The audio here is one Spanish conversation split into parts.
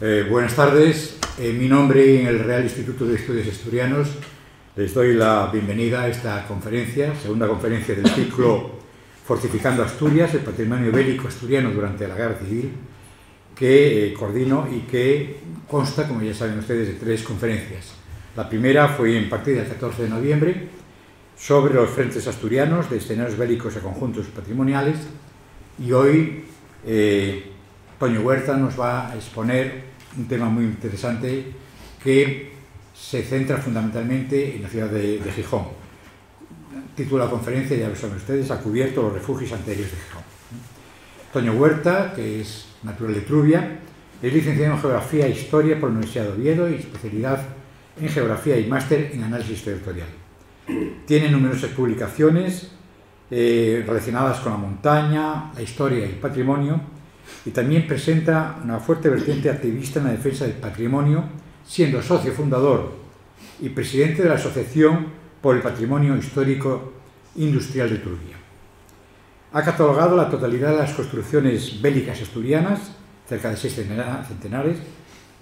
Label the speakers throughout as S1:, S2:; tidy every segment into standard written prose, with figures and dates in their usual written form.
S1: Buenas tardes. En mi nombre y en el Real Instituto de Estudios Asturianos les doy la bienvenida a esta conferencia, segunda conferencia del ciclo Fortificando Asturias, el patrimonio bélico asturiano durante la Guerra Civil, que coordino y que consta, como ya saben ustedes, de 3 conferencias. La primera fue impartida el 14 de noviembre sobre los frentes asturianos de escenarios bélicos a conjuntos patrimoniales, y hoy Toño Huerta nos va a exponer un tema muy interesante que se centra fundamentalmente en la ciudad de Gijón. El título de la conferencia, ya lo saben ustedes, ha cubierto los refugios antiaéreos de Gijón. Toño Huerta, que es natural de Trubia, es licenciado en Geografía e Historia por la Universidad de Oviedo y especialidad en Geografía y máster en Análisis Territorial. Tiene numerosas publicaciones relacionadas con la montaña, la historia y el patrimonio, y también presenta una fuerte vertiente activista en la defensa del patrimonio, siendo socio fundador y presidente de la Asociación por el Patrimonio Histórico Industrial de Trubia. Ha catalogado la totalidad de las construcciones bélicas asturianas, cerca de 6 centenares,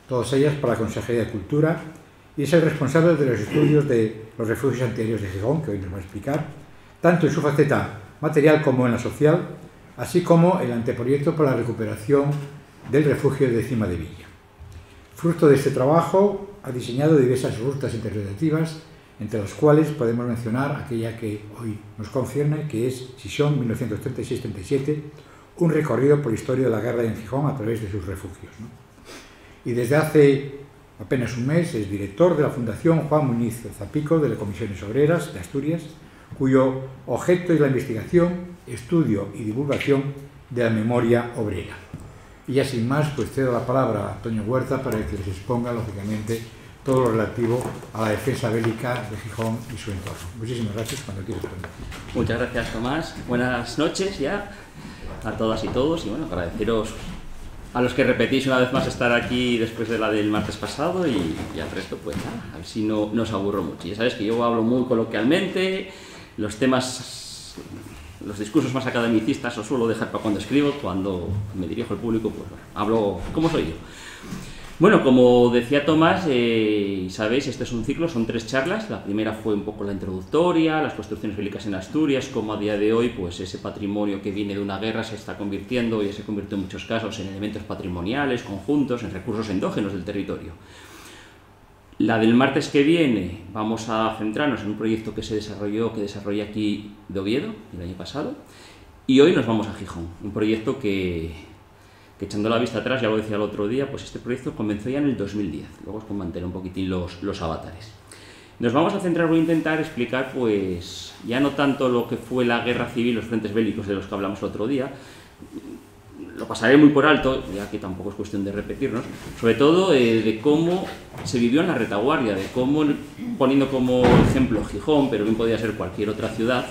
S1: todas ellas para la Consejería de Cultura, y es el responsable de los estudios de los refugios antiaéreos de Gijón, que hoy nos va a explicar, tanto en su faceta material como en la social, así como el anteproyecto para la recuperación del refugio de Cima de Villa. Fruto de este trabajo, ha diseñado diversas rutas interpretativas, entre las cuales podemos mencionar aquella que hoy nos concierne, que es Sison 1936-37, un recorrido por la historia de la guerra en Gijón a través de sus refugios, ¿no? Y desde hace apenas un mes es director de la Fundación Juan Muñiz Zapico de las Comisiones Obreras de Asturias, cuyo objeto es la investigación, estudio y divulgación de la memoria obrera. Y ya sin más, pues cedo la palabra a Toño Huerta para que les exponga, lógicamente, todo lo relativo a la defensa bélica de Gijón y su entorno. Muchísimas gracias, cuando quieras, Toño.
S2: Muchas gracias, Tomás. Buenas noches ya a todas y todos, y bueno, agradeceros a los que repetís una vez más estar aquí después de la del martes pasado, y al resto, pues nada, a ver si no os aburro mucho. Ya sabes que yo hablo muy coloquialmente, los temas, los discursos más academicistas los suelo dejar para cuando escribo. Cuando me dirijo al público, pues bueno, hablo como soy yo. Bueno, como decía Tomás, sabéis, este es un ciclo, son 3 charlas. La primera fue un poco la introductoria, las construcciones bélicas en Asturias, como a día de hoy pues ese patrimonio que viene de una guerra se está convirtiendo, y se convirtió en muchos casos, en elementos patrimoniales, conjuntos, en recursos endógenos del territorio. La del martes que viene vamos a centrarnos en un proyecto que desarrollé aquí de Oviedo el año pasado, y hoy nos vamos a Gijón, un proyecto que echando la vista atrás, ya lo decía el otro día, pues este proyecto comenzó ya en el 2010, luego os comentaré un poquitín los avatares. Nos vamos a centrar, voy a intentar explicar, pues ya no tanto lo que fue la guerra civil, los frentes bélicos de los que hablamos el otro día, lo pasaré muy por alto, ya que tampoco es cuestión de repetirnos, sobre todo de cómo se vivió en la retaguardia, de cómo, poniendo como ejemplo Gijón, pero bien podría ser cualquier otra ciudad,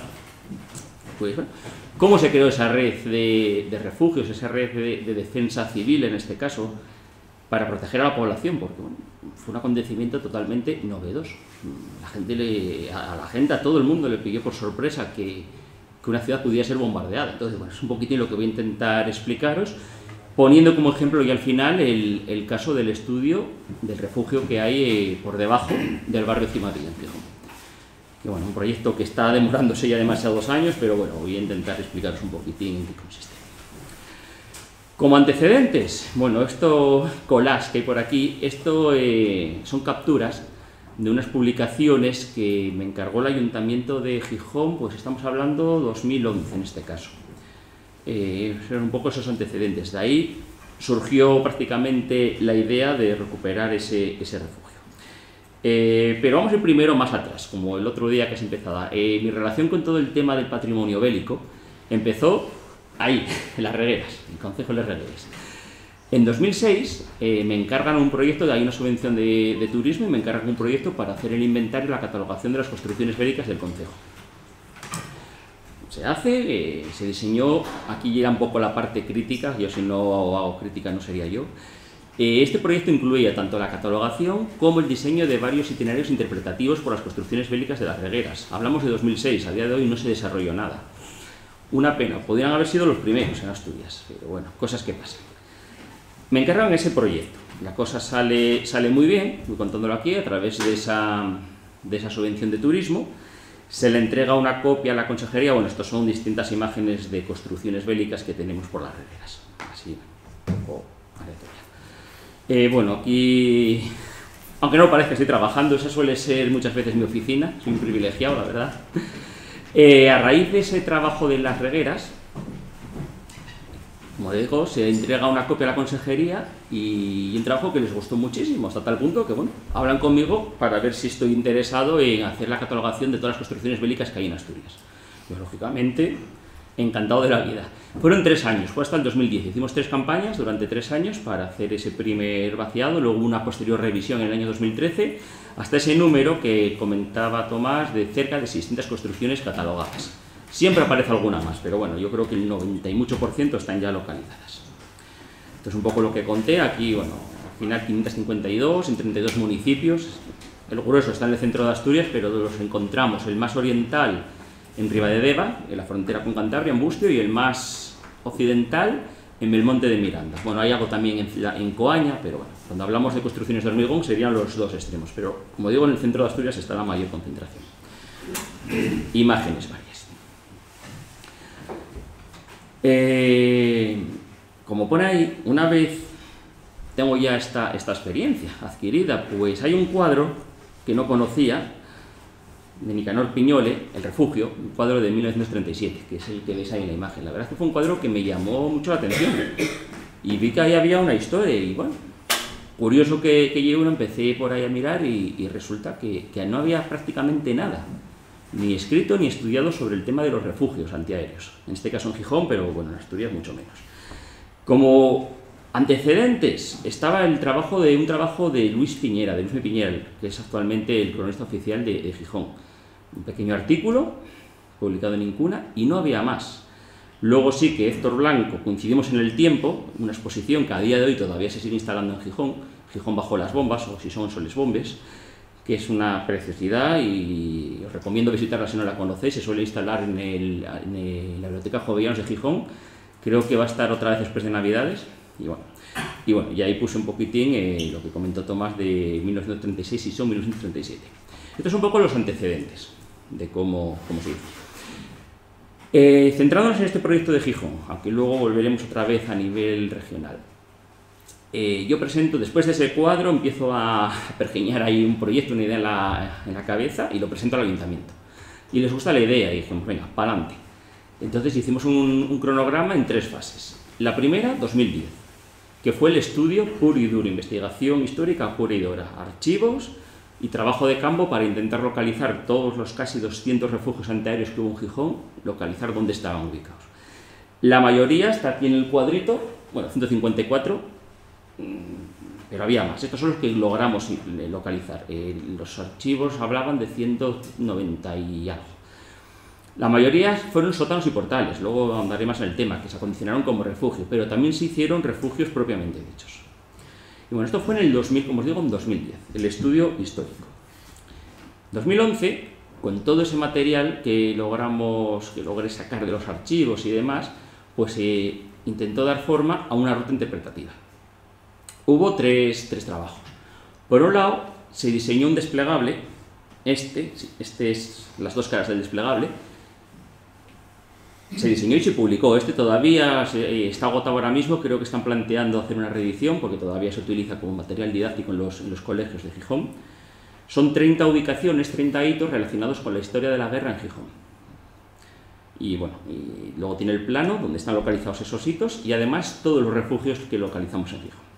S2: pues bueno, cómo se creó esa red de refugios, esa red de defensa civil en este caso, para proteger a la población, porque bueno, fue un acontecimiento totalmente novedoso. A todo el mundo le pilló por sorpresa que una ciudad pudiera ser bombardeada. Entonces, bueno, es un poquitín lo que voy a intentar explicaros, poniendo como ejemplo y al final el caso del estudio del refugio que hay por debajo del barrio Cima de Villa, en Gijón. Que bueno, un proyecto que está demorándose ya demasiados años, pero bueno, voy a intentar explicaros un poquitín en qué consiste. Como antecedentes, bueno, esto collage que hay por aquí, esto son capturas de unas publicaciones que me encargó el Ayuntamiento de Gijón, pues estamos hablando 2011 en este caso. Son un poco esos antecedentes. De ahí surgió prácticamente la idea de recuperar ese refugio. Pero vamos a ir primero más atrás, como el otro día que has empezado. Mi relación con todo el tema del patrimonio bélico empezó ahí, en Las Regueras, en el concejo de Las Regueras. En 2006 me encargan un proyecto, hay una subvención de turismo, y me encargan un proyecto para hacer el inventario y la catalogación de las construcciones bélicas del concejo. Se hace, se diseñó, aquí llega un poco la parte crítica, yo si no hago crítica no sería yo. Este proyecto incluía tanto la catalogación como el diseño de varios itinerarios interpretativos por las construcciones bélicas de Las Regueras. Hablamos de 2006, a día de hoy no se desarrolló nada. Una pena, podrían haber sido los primeros en Asturias, pero bueno, cosas que pasan. Me encargan ese proyecto. La cosa sale muy bien, voy contándolo aquí, a través de esa subvención de turismo. Se le entrega una copia a la consejería. Bueno, estos son distintas imágenes de construcciones bélicas que tenemos por las regueras. Así, un poco aleatoria. Bueno, aquí, aunque no parezca, estoy trabajando. Esa suele ser muchas veces mi oficina. Soy un privilegiado, la verdad. A raíz de ese trabajo de las regueras, como digo, se entrega una copia a la consejería y un trabajo que les gustó muchísimo, hasta tal punto que, bueno, hablan conmigo para ver si estoy interesado en hacer la catalogación de todas las construcciones bélicas que hay en Asturias. Yo, lógicamente, encantado de la vida. Fueron 3 años, fue hasta el 2010. Hicimos 3 campañas durante 3 años para hacer ese primer vaciado, luego una posterior revisión en el año 2013, hasta ese número que comentaba Tomás de cerca de 600 construcciones catalogadas. Siempre aparece alguna más, pero bueno, yo creo que el 90 y mucho % están ya localizadas. Esto es un poco lo que conté. Aquí, bueno, al final 552 en 32 municipios. El grueso está en el centro de Asturias, pero los encontramos el más oriental en Ribadedeva, en la frontera con Cantabria, en Bustio, y el más occidental en Belmonte de Miranda. Bueno, hay algo también en Coaña, pero bueno, cuando hablamos de construcciones de hormigón serían los 2 extremos, pero como digo, en el centro de Asturias está la mayor concentración. Imágenes varias. Como pone ahí, una vez tengo ya esta experiencia adquirida, pues hay un cuadro que no conocía, de Nicanor Piñole, El refugio, un cuadro de 1937, que es el que veis ahí en la imagen. La verdad es que fue un cuadro que me llamó mucho la atención y vi que ahí había una historia y, bueno, curioso que llegué uno, empecé por ahí a mirar y resulta que no había prácticamente nada, ni escrito ni estudiado sobre el tema de los refugios antiaéreos, en este caso en Gijón, pero bueno, en Asturias mucho menos. Como antecedentes estaba un trabajo de Luis Piñera, de Luis M. Piñera, que es actualmente el cronista oficial de Gijón. Un pequeño artículo publicado en Incuna y no había más. Luego sí que Héctor Blanco, coincidimos en el tiempo, una exposición que a día de hoy todavía se sigue instalando en Gijón, Gijón bajo las bombas, o si son les bombes, que es una preciosidad y os recomiendo visitarla si no la conocéis. Se suele instalar en la Biblioteca Jovellanos de Gijón. Creo que va a estar otra vez después de Navidades. Y bueno, y ahí puse un poquitín lo que comentó Tomás de 1936 y son 1937. Estos son un poco los antecedentes de cómo se hizo. Centrándonos en este proyecto de Gijón, aunque luego volveremos otra vez a nivel regional. Yo presento, después de ese cuadro, empiezo a pergeñar ahí un proyecto, una idea en la cabeza y lo presento al ayuntamiento. Y les gusta la idea y dijimos, venga, para adelante. Entonces hicimos un cronograma en 3 fases. La primera, 2010, que fue el estudio puro y duro, investigación histórica pura y dura, archivos y trabajo de campo para intentar localizar todos los casi 200 refugios antiaéreos que hubo en Gijón, localizar dónde estaban ubicados. La mayoría está aquí en el cuadrito, bueno, 154, pero había más. Estos son los que logramos localizar. Los archivos hablaban de 190 y algo. La mayoría fueron sótanos y portales, luego andaré más en el tema, que se acondicionaron como refugio, pero también se hicieron refugios propiamente dichos. Y bueno, esto fue en el 2000, como os digo, en 2010, el estudio histórico. 2011, con todo ese material que logré sacar de los archivos y demás, pues se intentó dar forma a una ruta interpretativa. Hubo tres trabajos. Por un lado, se diseñó un desplegable, este es las 2 caras del desplegable, se diseñó y se publicó. Este todavía está agotado ahora mismo, creo que están planteando hacer una reedición porque todavía se utiliza como material didáctico en los colegios de Gijón. Son 30 ubicaciones, 30 hitos relacionados con la historia de la guerra en Gijón. Y bueno, y luego tiene el plano donde están localizados esos hitos y además todos los refugios que localizamos en Gijón.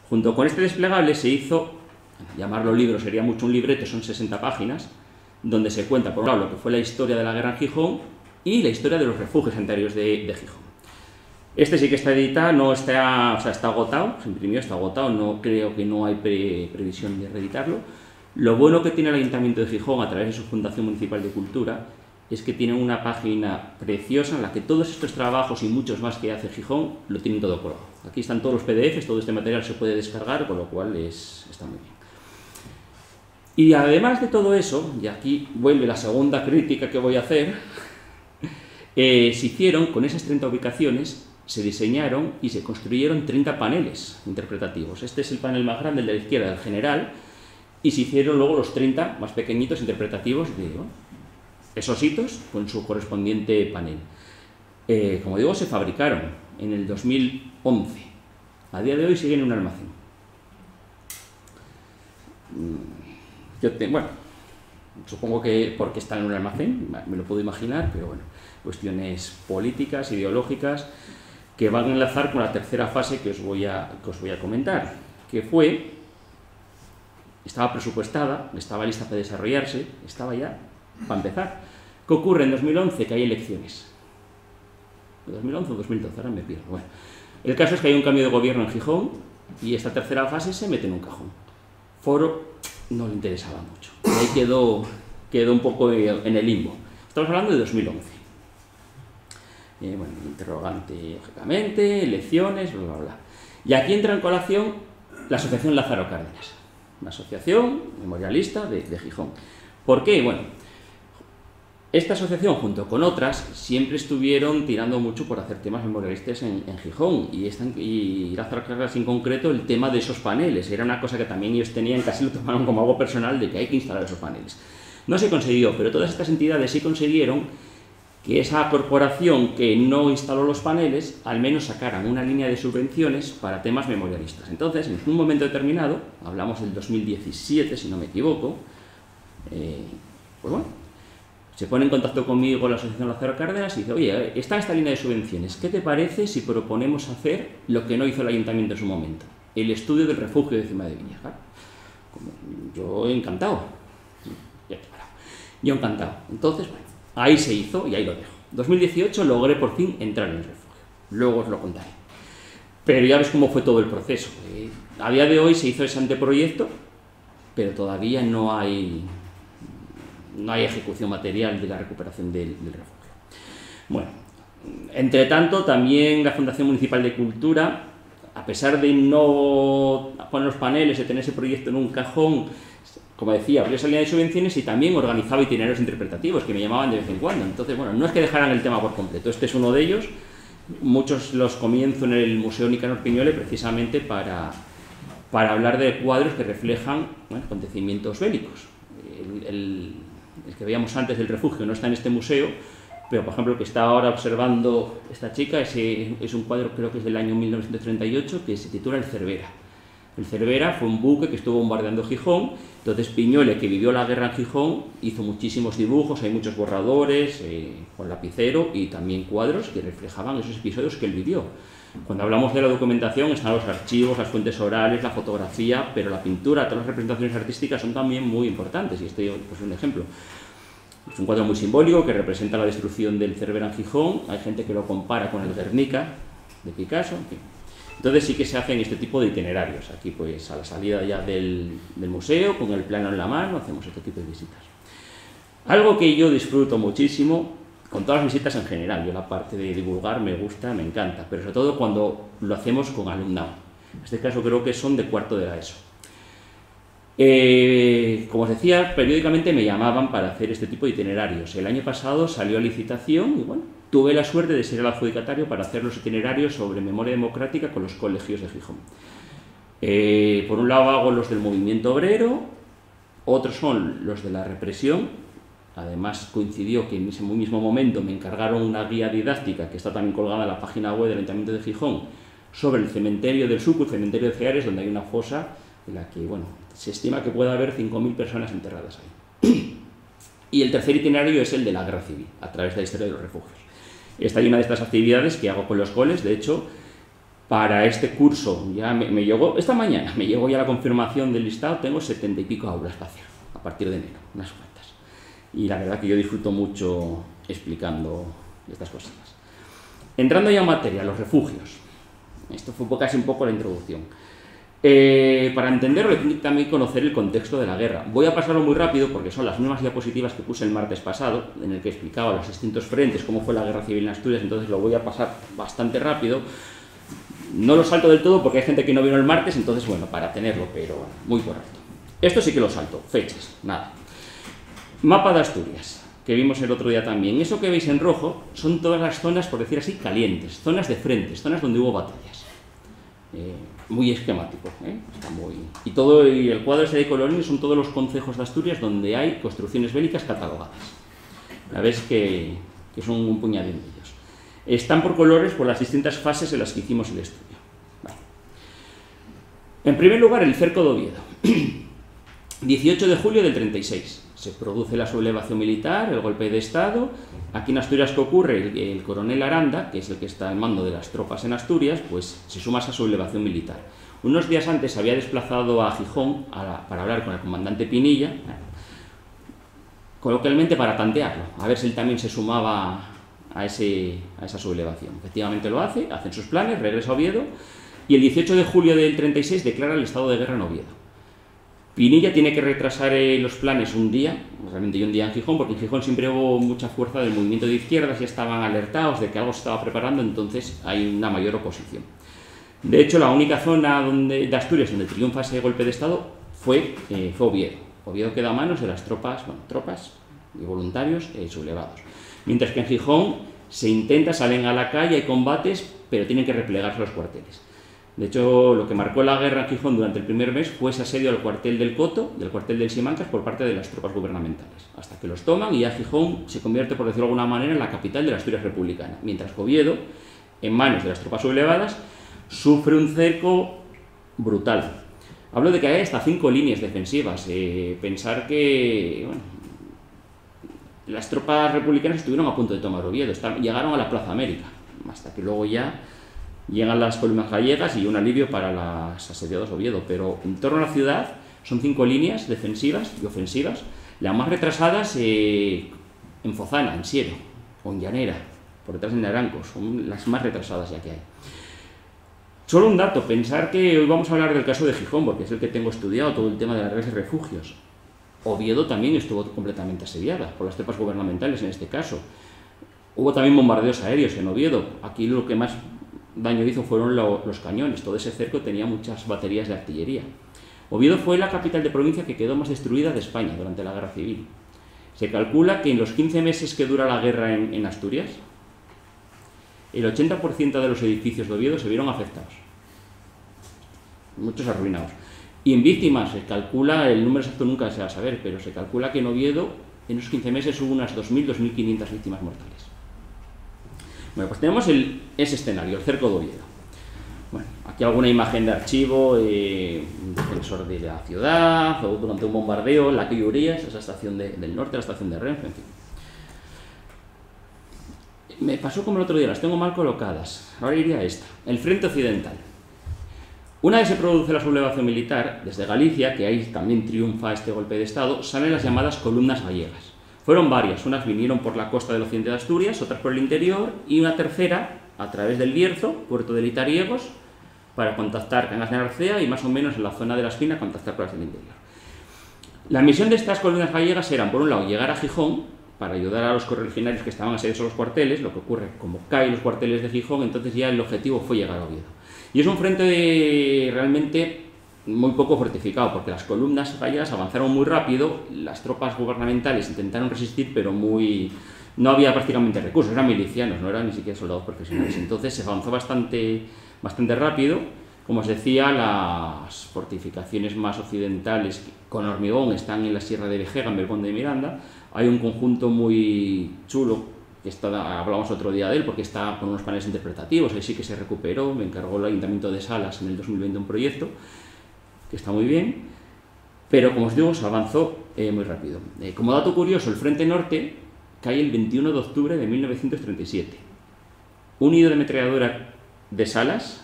S2: Junto con este desplegable se hizo, llamarlo libro sería mucho un libreto, son 60 páginas, donde se cuenta por un lado lo que fue la historia de la guerra en Gijón y la historia de los refugios antiaéreos de Gijón. Este sí que está editado, no está, o sea, está agotado, se imprimió, está agotado, no creo que no hay previsión de reeditarlo. Lo bueno que tiene el Ayuntamiento de Gijón a través de su Fundación Municipal de Cultura es que tiene una página preciosa en la que todos estos trabajos y muchos más que hace Gijón lo tienen todo colgado. Aquí están todos los PDFs, todo este material se puede descargar, con lo cual está muy bien. Y además de todo eso, y aquí vuelve la segunda crítica que voy a hacer, se hicieron con esas 30 ubicaciones se diseñaron y se construyeron 30 paneles interpretativos. Este es el panel más grande, el de la izquierda, del general, y se hicieron luego los 30 más pequeñitos interpretativos de esos hitos con su correspondiente panel. Como digo, se fabricaron en el 2011. A día de hoy siguen en un almacén. Bueno, supongo que porque están en un almacén, me lo puedo imaginar, pero bueno, cuestiones políticas, ideológicas, que van a enlazar con la tercera fase que os voy a comentar, que estaba presupuestada, estaba lista para desarrollarse, estaba ya para empezar. ¿Qué ocurre en 2011? Que hay elecciones. ¿2011 o 2012? Ahora me pierdo. Bueno, el caso es que hay un cambio de gobierno en Gijón y esta tercera fase se mete en un cajón. Foro no le interesaba mucho. Y ahí quedó un poco en el limbo. Estamos hablando de 2011. Bueno, interrogante, lógicamente, elecciones, bla, bla, bla. Y aquí entra en colación la Asociación Lázaro Cárdenas, una asociación memorialista de Gijón. ¿Por qué? Bueno, esta asociación, junto con otras, siempre estuvieron tirando mucho por hacer temas memorialistas en Gijón, y Lázaro Cárdenas en concreto, el tema de esos paneles. Era una cosa que también ellos tenían, casi lo tomaron como algo personal, de que hay que instalar esos paneles. No se consiguió, pero todas estas entidades sí consiguieron que esa corporación que no instaló los paneles, al menos sacaran una línea de subvenciones para temas memorialistas. Entonces, en un momento determinado, hablamos del 2017, si no me equivoco, pues bueno, se pone en contacto conmigo la Asociación Lázaro Cárdenas y dice: oye, está esta línea de subvenciones, ¿qué te parece si proponemos hacer lo que no hizo el Ayuntamiento en su momento? El estudio del refugio de Cimadevilla. Yo encantado. Yo encantado. Entonces, bueno, ahí se hizo y ahí lo dejo. 2018 logré por fin entrar en el refugio. Luego os lo contaré. Pero ya ves cómo fue todo el proceso. A día de hoy se hizo ese anteproyecto, pero todavía no hay ejecución material de la recuperación del refugio. Bueno, entre tanto, también la Fundación Municipal de Cultura, a pesar de no poner los paneles, de tener ese proyecto en un cajón, como decía, abrió esa línea de subvenciones y también organizaba itinerarios interpretativos que me llamaban de vez en cuando. Entonces, bueno, no es que dejaran el tema por completo. Este es uno de ellos. Muchos los comienzo en el Museo Nicanor Piñole precisamente para hablar de cuadros que reflejan, bueno, acontecimientos bélicos. El que veíamos antes del refugio no está en este museo, pero por ejemplo el que está ahora observando esta chica es un cuadro, creo que es del año 1938, que se titula El Cervera. El Cervera fue un buque que estuvo bombardeando Gijón. Entonces Piñole, que vivió la guerra en Gijón, hizo muchísimos dibujos, hay muchos borradores con lapicero y también cuadros que reflejaban esos episodios que él vivió. Cuando hablamos de la documentación están los archivos, las fuentes orales, la fotografía, pero la pintura, todas las representaciones artísticas son también muy importantes, y este pues, es un ejemplo. Es un cuadro muy simbólico que representa la destrucción del Cervera en Gijón. Hay gente que lo compara con el Guernica de Picasso, en fin. Entonces sí que se hacen este tipo de itinerarios. Aquí pues a la salida ya del museo, con el plano en la mano, hacemos este tipo de visitas. Algo que yo disfruto muchísimo, con todas las visitas en general, yo la parte de divulgar me gusta, me encanta, pero sobre todo cuando lo hacemos con alumnado. En este caso creo que son de cuarto de la ESO. Como os decía, periódicamente me llamaban para hacer este tipo de itinerarios. El año pasado salió a licitación y bueno, tuve la suerte de ser el adjudicatario para hacer los itinerarios sobre memoria democrática con los colegios de Gijón. Por un lado hago los del movimiento obrero, otros son los de la represión. Además coincidió que en ese mismo momento me encargaron una guía didáctica que está también colgada en la página web del Ayuntamiento de Gijón sobre el cementerio del Suco, el cementerio de Ceares, donde hay una fosa en la que, bueno, se estima que puede haber 5.000 personas enterradas ahí. Y el tercer itinerario es el de la guerra civil, a través de la historia de los refugios. Esta es una de estas actividades que hago con los coles. De hecho, para este curso, ya me llegó, esta mañana me llegó ya la confirmación del listado, tengo 70 y pico aulas para hacer, a partir de enero, unas cuantas. Y la verdad que yo disfruto mucho explicando estas cosas. Entrando ya en materia, los refugios. Esto fue casi un poco la introducción. Para entenderlo hay que también conocer el contexto de la guerra. Voy a pasarlo muy rápido porque son las mismas diapositivas que puse el martes pasado, en el que explicaba los distintos frentes, cómo fue la guerra civil en Asturias, entonces lo voy a pasar bastante rápido. No lo salto del todo porque hay gente que no vino el martes, entonces bueno, para tenerlo, pero muy correcto. Esto sí que lo salto, fechas, nada. Mapa de Asturias. que vimos el otro día también. Eso que veis en rojo son todas las zonas, por decir así, calientes, zonas de frentes, zonas donde hubo batallas. Muy esquemático, está muy... Y el cuadro ese de colorines son todos los concejos de Asturias donde hay construcciones bélicas catalogadas. La ves que son un puñadín de ellos. Están por colores por las distintas fases en las que hicimos el estudio. Vale. En primer lugar, el cerco de Oviedo. 18 de julio del 36. Se produce la sublevación militar, el golpe de Estado. Aquí en Asturias, ¿qué ocurre? El coronel Aranda, que es el que está en mando de las tropas en Asturias, pues se suma a esa sublevación militar. Unos días antes se había desplazado a Gijón para hablar con el comandante Pinilla, coloquialmente para tantearlo, a ver si él también se sumaba a esa sublevación. Efectivamente lo hace, hacen sus planes, regresa a Oviedo, y el 18 de julio del 36 declara el estado de guerra en Oviedo. Pinilla tiene que retrasar los planes un día, realmente un día en Gijón, porque en Gijón siempre hubo mucha fuerza del movimiento de izquierdas, ya estaban alertados de que algo se estaba preparando, entonces hay una mayor oposición. De hecho, la única zona de Asturias donde triunfa ese golpe de Estado fue Oviedo. Oviedo queda a manos de las tropas y voluntarios sublevados. Mientras que en Gijón se intenta, salen a la calle, hay combates, pero tienen que replegarse los cuarteles. De hecho, lo que marcó la guerra en Gijón durante el primer mes fue ese asedio al cuartel del Coto, del cuartel del Simancas, por parte de las tropas gubernamentales, hasta que los toman y ya Gijón se convierte, por decirlo de alguna manera, en la capital de la Asturias republicana, mientras que Oviedo, en manos de las tropas sublevadas, sufre un cerco brutal. Hablo de que hay hasta 5 líneas defensivas. Pensar que bueno, las tropas republicanas estuvieron a punto de tomar Oviedo, llegaron a la Plaza América, hasta que luego ya llegan las columnas gallegas y un alivio para los asediados de Oviedo, pero en torno a la ciudad son 5 líneas defensivas y ofensivas, las más retrasadas en Fozana, en Siero, o en Llanera, por detrás de Naranco, son las más retrasadas ya que hay. Solo un dato, pensar que hoy vamos a hablar del caso de Gijón, porque es el que tengo estudiado, todo el tema de las redes de refugios. Oviedo también estuvo completamente asediada por las tropas gubernamentales en este caso. Hubo también bombardeos aéreos en Oviedo, aquí lo que más daño hizo fueron los cañones, todo ese cerco tenía muchas baterías de artillería. Oviedo fue la capital de provincia que quedó más destruida de España durante la Guerra Civil. Se calcula que en los 15 meses que dura la guerra en Asturias, el 80% de los edificios de Oviedo se vieron afectados, muchos arruinados. Y en víctimas se calcula, el número exacto nunca se va a saber, pero se calcula que en Oviedo en esos 15 meses hubo unas 2.000, 2.500 víctimas mortales. Bueno, pues tenemos ese escenario, el cerco de Oviedo. Bueno, aquí alguna imagen de archivo, un defensor de la ciudad, o durante un bombardeo, la que Urías, esa estación del norte, la estación de Renfe, en fin. Me pasó como el otro día, las tengo mal colocadas. Ahora iría a esta, el frente occidental. Una vez se produce la sublevación militar, desde Galicia, que ahí también triunfa este golpe de Estado, salen las llamadas columnas gallegas. Fueron varias, unas vinieron por la costa del occidente de Asturias, otras por el interior, y una tercera a través del Bierzo, puerto de Litariegos, para contactar Cangas de Narcea y más o menos en la zona de la Espina contactar con las del interior. La misión de estas columnas gallegas era, por un lado, llegar a Gijón, para ayudar a los correligionarios que estaban asediados a los cuarteles. Lo que ocurre, como caen los cuarteles de Gijón, entonces ya el objetivo fue llegar a Oviedo. Y es un frente realmente muy poco fortificado, porque las columnas gallegas avanzaron muy rápido, las tropas gubernamentales intentaron resistir, pero no había prácticamente recursos, eran milicianos, no eran ni siquiera soldados profesionales. Entonces se avanzó bastante rápido. Como os decía, las fortificaciones más occidentales con hormigón están en la Sierra de Vejega, en Belmonte de Miranda. Hay un conjunto muy chulo, que hablamos otro día de él, porque está con unos paneles interpretativos, ahí sí que se recuperó, me encargó el Ayuntamiento de Salas en el 2020 un proyecto, que está muy bien, pero como os digo, se avanzó muy rápido. Como dato curioso, el Frente Norte cae el 21 de octubre de 1937. Un nido de ametralladora de Salas,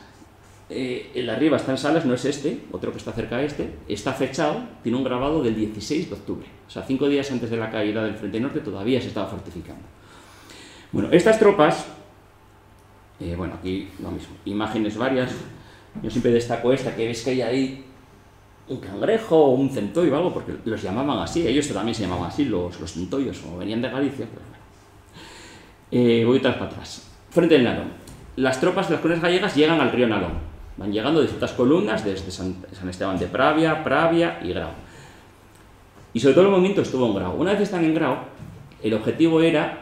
S2: el de arriba está en Salas, no es este, otro que está cerca de este, está fechado, tiene un grabado del 16 de octubre, o sea, 5 días antes de la caída del Frente Norte todavía se estaba fortificando. Bueno, estas tropas, bueno, aquí lo mismo, imágenes varias, yo siempre destaco esta, que ves que hay ahí un cangrejo o un centollo o algo, porque los llamaban así, ellos también se llamaban así, los centollos, como venían de Galicia, pues bueno. Voy otra vez para atrás. Frente del Narón. Las tropas de las columnas gallegas llegan al río Nalón. Van llegando de distintas columnas, desde San Esteban de Pravia y Grau. Y sobre todo el movimiento estuvo en Grau. Una vez están en Grau, El objetivo era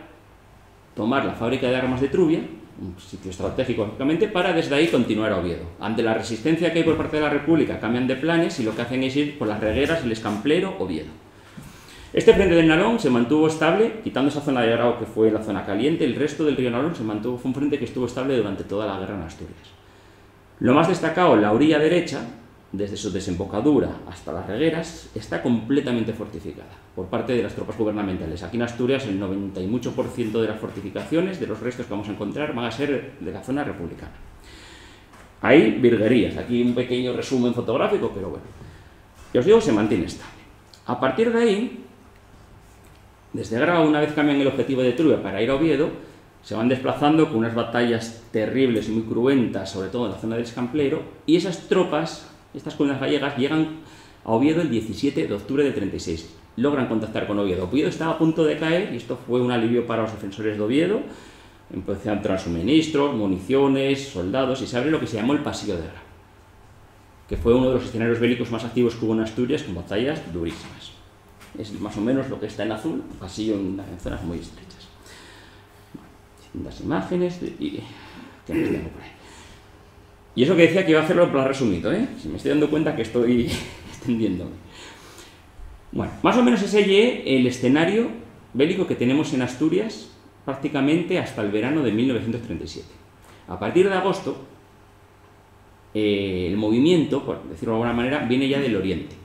S2: tomar la fábrica de armas de Trubia, un sitio estratégico lógicamente, para desde ahí continuar a Oviedo. Ante la resistencia que hay por parte de la República, cambian de planes y lo que hacen es ir por las Regueras, el Escamplero, Oviedo. Este frente del Nalón se mantuvo estable, quitando esa zona de Grao que fue la zona caliente, el resto del río Nalón fue un frente que estuvo estable durante toda la guerra en Asturias. Lo más destacado, la orilla derecha, desde su desembocadura hasta las Regueras, está completamente fortificada por parte de las tropas gubernamentales. Aquí en Asturias el 90 y mucho % de las fortificaciones, de los restos que vamos a encontrar, van a ser de la zona republicana. Hay virguerías, aquí un pequeño resumen fotográfico, pero bueno. Y os digo, se mantiene estable. A partir de ahí, desde Grao, una vez cambian el objetivo de Trubia para ir a Oviedo, se van desplazando con unas batallas terribles y muy cruentas, sobre todo en la zona del Escamplero, y esas tropas, estas columnas gallegas, llegan a Oviedo el 17 de octubre del 36. Logran contactar con Oviedo. Oviedo estaba a punto de caer y esto fue un alivio para los defensores de Oviedo. Empezaron a entrar suministros, municiones, soldados y se abre lo que se llamó el Pasillo de Grao, que fue uno de los escenarios bélicos más activos que hubo en Asturias, con batallas durísimas. Es más o menos lo que está en azul, un pasillo en zonas muy estrechas. Distintas imágenes y ¿qué más tengo por ahí? Y eso que decía que iba a hacerlo en plan resumido, si me estoy dando cuenta que estoy extendiéndome. Bueno, más o menos es el escenario bélico que tenemos en Asturias prácticamente hasta el verano de 1937. A partir de agosto, el movimiento, por decirlo de alguna manera, viene ya del oriente.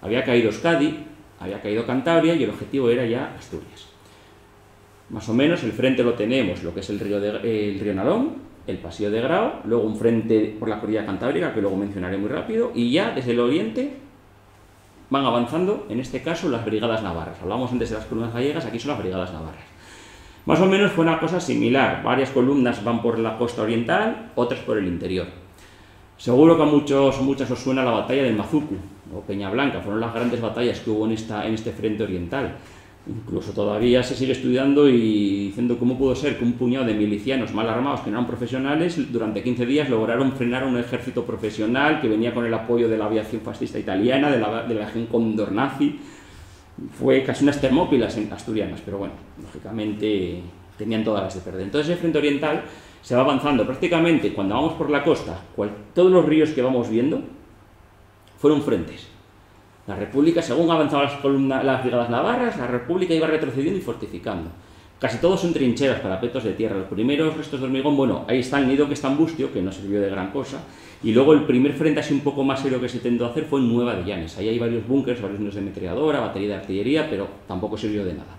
S2: Había caído Euskadi, había caído Cantabria y el objetivo era ya Asturias. Más o menos el frente lo tenemos, lo que es el río Nalón, el Pasillo de Grao, luego un frente por la cordillera cantábrica, que luego mencionaré muy rápido, y ya desde el oriente van avanzando, en este caso, las brigadas navarras. Hablamos antes de las columnas gallegas, aquí son las brigadas navarras. Más o menos fue una cosa similar, varias columnas van por la costa oriental, otras por el interior. Seguro que a muchas os suena la batalla del Mazucu o Peñablanca, fueron las grandes batallas que hubo en este frente oriental. Incluso todavía se sigue estudiando y diciendo cómo pudo ser que un puñado de milicianos mal armados que no eran profesionales durante 15 días lograron frenar un ejército profesional que venía con el apoyo de la aviación fascista italiana, de la legión Cóndor nazi. Fue casi unas Termópilas asturianas, pero bueno, lógicamente tenían todas las de perder. Entonces el frente oriental se va avanzando prácticamente cuando vamos por la costa, todos los ríos que vamos viendo fueron frentes. La República, según avanzaban las brigadas navarras, la República iba retrocediendo y fortificando. Casi todos son trincheras, parapetos de tierra. Los primeros restos de hormigón, bueno, ahí está el nido que está en Bustio, que no sirvió de gran cosa. Y luego el primer frente así un poco más serio que se intentó hacer fue en Nueva de Llanes. Ahí hay varios búnkers, varios nidos de ametralladora, batería de artillería, pero tampoco sirvió de nada.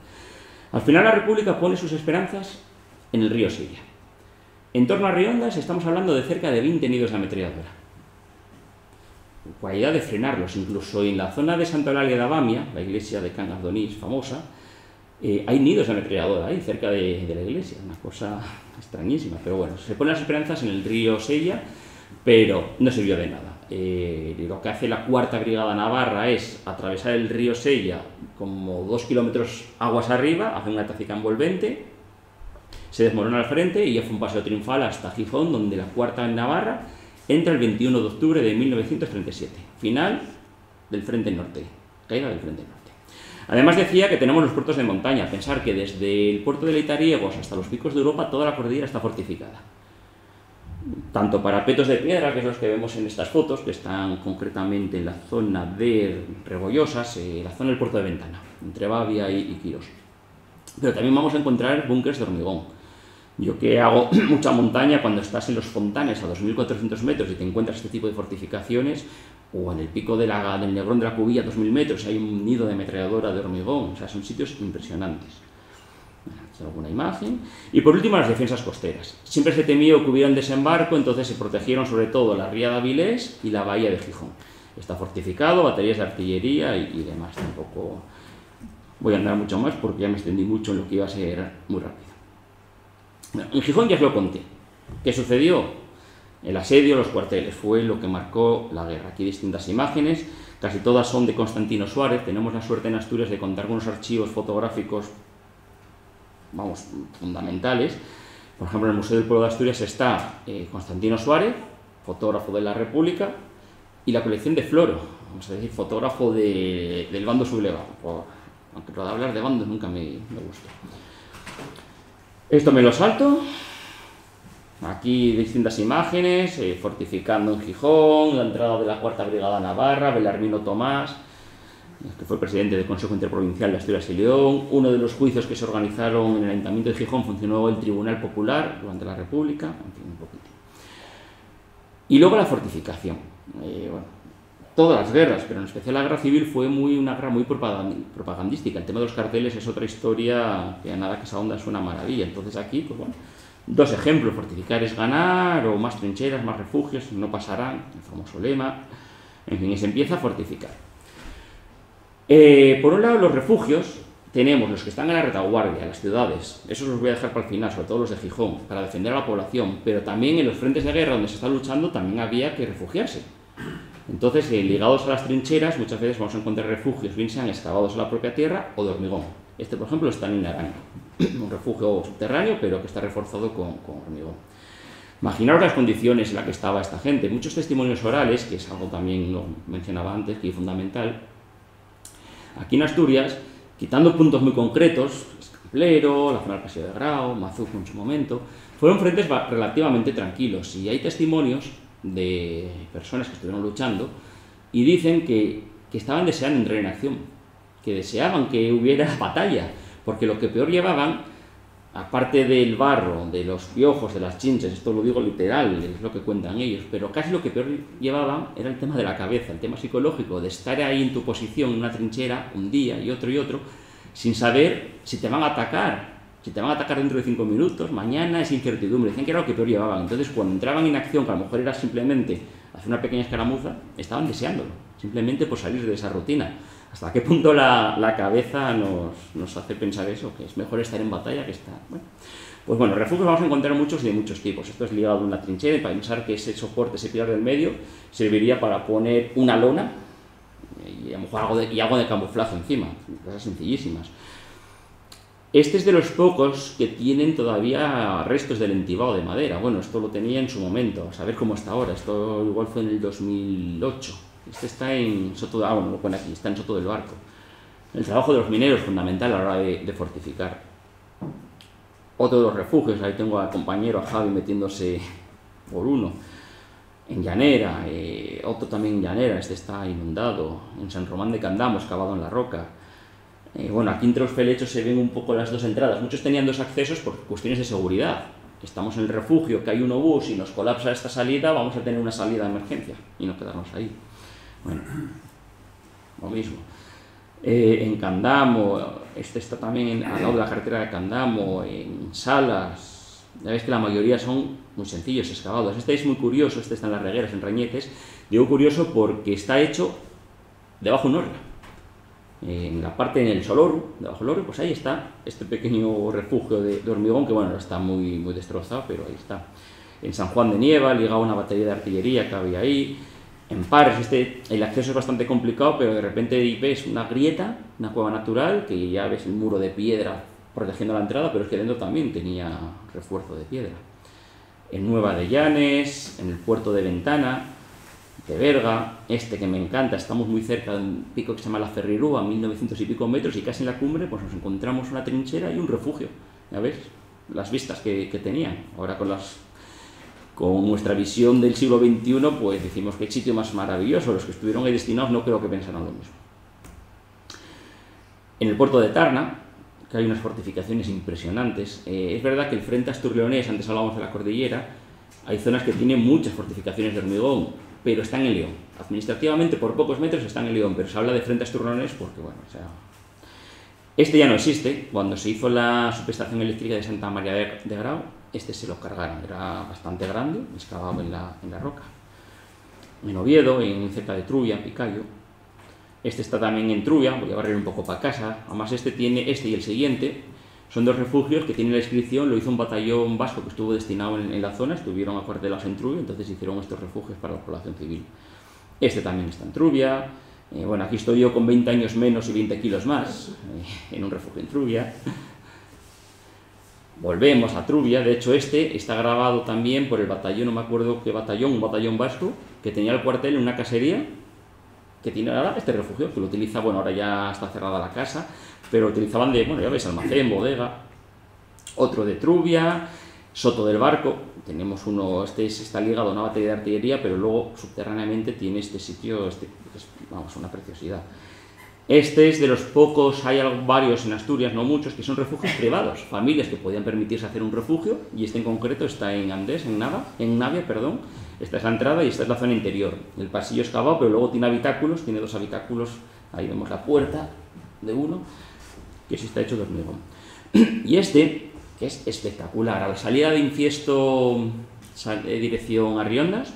S2: Al final la República pone sus esperanzas en el río Silla. En torno a Riondas estamos hablando de cerca de 20 nidos de ametralladora. Cualidad de frenarlos, incluso en la zona de Santa Eulalia de Abamia, la iglesia de Cangas d'Onís famosa, hay nidos de ametralladora ahí cerca de la iglesia, una cosa extrañísima, pero bueno, se ponen las esperanzas en el río Sella, pero no sirvió de nada. Lo que hace la 4ª Brigada Navarra es atravesar el río Sella como 2 kilómetros aguas arriba, hace una táctica envolvente, se desmorona al frente y ya fue un paseo triunfal hasta Gijón, donde la 4ª Navarra entra el 21 de octubre de 1937, final del Frente Norte, caída del Frente Norte. Además decía que tenemos los puertos de montaña, pensar que desde el puerto de Leitariegos hasta los picos de Europa toda la cordillera está fortificada. Tanto parapetos de piedra, que es los que vemos en estas fotos, que están concretamente en la zona de Rebollosas, la zona del puerto de Ventana, entre Bavia y Quirós. Pero también vamos a encontrar búnkers de hormigón. Yo que hago mucha montaña, cuando estás en los Fontanes a 2.400 metros y te encuentras este tipo de fortificaciones, o en el pico del Negrón de la Cubilla a 2.000 metros hay un nido de ametralladora de hormigón, o sea, son sitios impresionantes. Aquí alguna imagen. Y por último, las defensas costeras. Siempre se temió que hubiera un desembarco, entonces se protegieron sobre todo la ría de Avilés y la bahía de Gijón. Está fortificado, baterías de artillería y demás. Tampoco voy a andar mucho más porque ya me extendí mucho en lo que iba a ser muy rápido. En Gijón ya os lo conté. ¿Qué sucedió? El asedio, los cuarteles, fue lo que marcó la guerra. Aquí distintas imágenes, casi todas son de Constantino Suárez. Tenemos la suerte en Asturias de contar con unos archivos fotográficos, vamos, fundamentales. Por ejemplo, en el Museo del Pueblo de Asturias está Constantino Suárez, fotógrafo de la República, y la colección de Floro, vamos a decir, fotógrafo del bando sublevado, por aunque lo de hablar de bandos nunca me gustó. Esto me lo salto. Aquí distintas imágenes, fortificando en Gijón, la entrada de la 4ª Brigada Navarra, Belarmino Tomás, que fue presidente del Consejo Interprovincial de Asturias y León. Uno de los juicios que se organizaron en el Ayuntamiento de Gijón funcionó el Tribunal Popular durante la República, en fin, un poquito. Y luego la fortificación. Bueno, todas las guerras, pero en especial la guerra civil fue una guerra muy propagandística. El tema de los carteles es otra historia que a nada que se ahonda es una maravilla. Entonces aquí, pues bueno, dos ejemplos: fortificar es ganar, o más trincheras, más refugios, no pasarán, el famoso lema. En fin, y se empieza a fortificar. Por un lado, los refugios, tenemos los que están en la retaguardia, las ciudades, esos los voy a dejar para el final, sobre todo los de Gijón, para defender a la población, pero también en los frentes de guerra donde se está luchando también había que refugiarse. Entonces, ligados a las trincheras, muchas veces vamos a encontrar refugios, bien sean excavados en la propia tierra o de hormigón. Este, por ejemplo, está en Inarango, un refugio subterráneo, pero que está reforzado con hormigón. Imaginaos las condiciones en las que estaba esta gente. Muchos testimonios orales, que es algo también lo mencionaba antes, que es fundamental. Aquí en Asturias, quitando puntos muy concretos, Escamplero, la zona del Paseo de Grao, Mazuco en su momento, fueron frentes relativamente tranquilos, y hay testimonios de personas que estuvieron luchando y dicen que estaban deseando entrar en acción, que deseaban que hubiera batalla, porque lo que peor llevaban, aparte del barro, de los piojos, de las chinches, esto lo digo literal, es lo que cuentan ellos, pero casi lo que peor llevaban era el tema de la cabeza, el tema psicológico, de estar ahí en tu posición, en una trinchera, un día y otro, sin saber si te van a atacar. Si te van a atacar dentro de 5 minutos, mañana, es incertidumbre. Decían que era lo que peor llevaban. Entonces, cuando entraban en acción, que a lo mejor era simplemente hacer una pequeña escaramuza, estaban deseándolo, simplemente por salir de esa rutina. ¿Hasta qué punto la cabeza nos hace pensar eso? Que es mejor estar en batalla que estar... Bueno, pues bueno, refugios vamos a encontrar muchos y de muchos tipos. Esto es ligado a una trinchera, y para pensar que ese soporte, ese pilar del medio, serviría para poner una lona y a lo mejor algo de camuflaje encima. Cosas sencillísimas. Este es de los pocos que tienen todavía restos del entibado de madera. Bueno, esto lo tenía en su momento, a saber cómo está ahora. Esto igual fue en el 2008. Este está en Soto de... bueno, lo pone aquí, está en Soto del Barco. El trabajo de los mineros es fundamental a la hora de fortificar. Otro de los refugios, ahí tengo al compañero, a Javi, metiéndose por uno. En Llanera, otro también en Llanera, este está inundado. En San Román de Candamo, excavado en la roca. Bueno, aquí entre los pelechos se ven un poco las dos entradas. Muchos tenían dos accesos por cuestiones de seguridad. Estamos en el refugio, que hay un obús y nos colapsa esta salida, vamos a tener una salida de emergencia y no quedarnos ahí. Bueno, lo mismo. En Candamo, este está también al lado de la carretera de Candamo, en Salas. Ya veis que la mayoría son muy sencillos, excavados. Este es muy curioso, este está en las Regueras, en Reñetes. Digo curioso porque está hecho debajo de un horno. En la parte, en el Soloru, debajo del Orro, pues ahí está este pequeño refugio de hormigón, que bueno, está muy destrozado, pero ahí está. En San Juan de Nieva, ligado a una batería de artillería que había ahí. En Pares, el acceso es bastante complicado, pero de repente ves una grieta, una cueva natural, que ya ves el muro de piedra protegiendo la entrada, pero es que dentro también tenía refuerzo de piedra. En Nueva de Llanes, en el puerto de Ventana, de Berga, este que me encanta, estamos muy cerca de un pico que se llama la Ferrirúa, 1900 y pico metros, y casi en la cumbre pues nos encontramos una trinchera y un refugio. Ya ves, las vistas que tenían. Ahora con nuestra visión del siglo XXI, pues decimos que sitio más maravilloso. Los que estuvieron ahí destinados no creo que pensaran lo mismo. En el puerto de Tarna, que hay unas fortificaciones impresionantes, es verdad que el frente astur-leonés, antes hablábamos de la cordillera, hay zonas que tienen muchas fortificaciones de hormigón, pero están en León. Administrativamente, por pocos metros, están en León, pero se habla de frente astur-leonés porque, bueno, o sea... Este ya no existe. Cuando se hizo la subestación eléctrica de Santa María de Grao, este se lo cargaron. Era bastante grande, excavado en la roca. En Oviedo, cerca de Trubia, Picayo. Este está también en Trubia, voy a barrer un poco para casa. Además, este y el siguiente son dos refugios que tienen la inscripción, lo hizo un batallón vasco que estuvo destinado en la zona, estuvieron acuartelados en Trubia, entonces hicieron estos refugios para la población civil. Este también está en Trubia. Bueno, aquí estoy yo con 20 años menos y 20 kilos más, en un refugio en Trubia. Volvemos a Trubia. De hecho este está grabado también por el batallón, no me acuerdo qué batallón, un batallón vasco, que tenía el cuartel en una casería que tiene ahora este refugio, que lo utiliza, bueno, ahora ya está cerrada la casa, pero utilizaban de, bueno, ya veis, almacén, bodega. Otro de Trubia, Soto del Barco, tenemos uno, está ligado a una batería de artillería, pero luego subterráneamente tiene este sitio, vamos, una preciosidad. Este es de los pocos, hay varios en Asturias, no muchos, que son refugios privados, familias que podían permitirse hacer un refugio, y este en concreto está en Andés, en Navia, perdón. Esta es la entrada y esta es la zona interior. El pasillo es cavado, pero luego tiene habitáculos, tiene 2 habitáculos, ahí vemos la puerta de uno, que sí está hecho de hormigón. Y este, que es espectacular, a la salida de Infiesto, dirección Arriondas,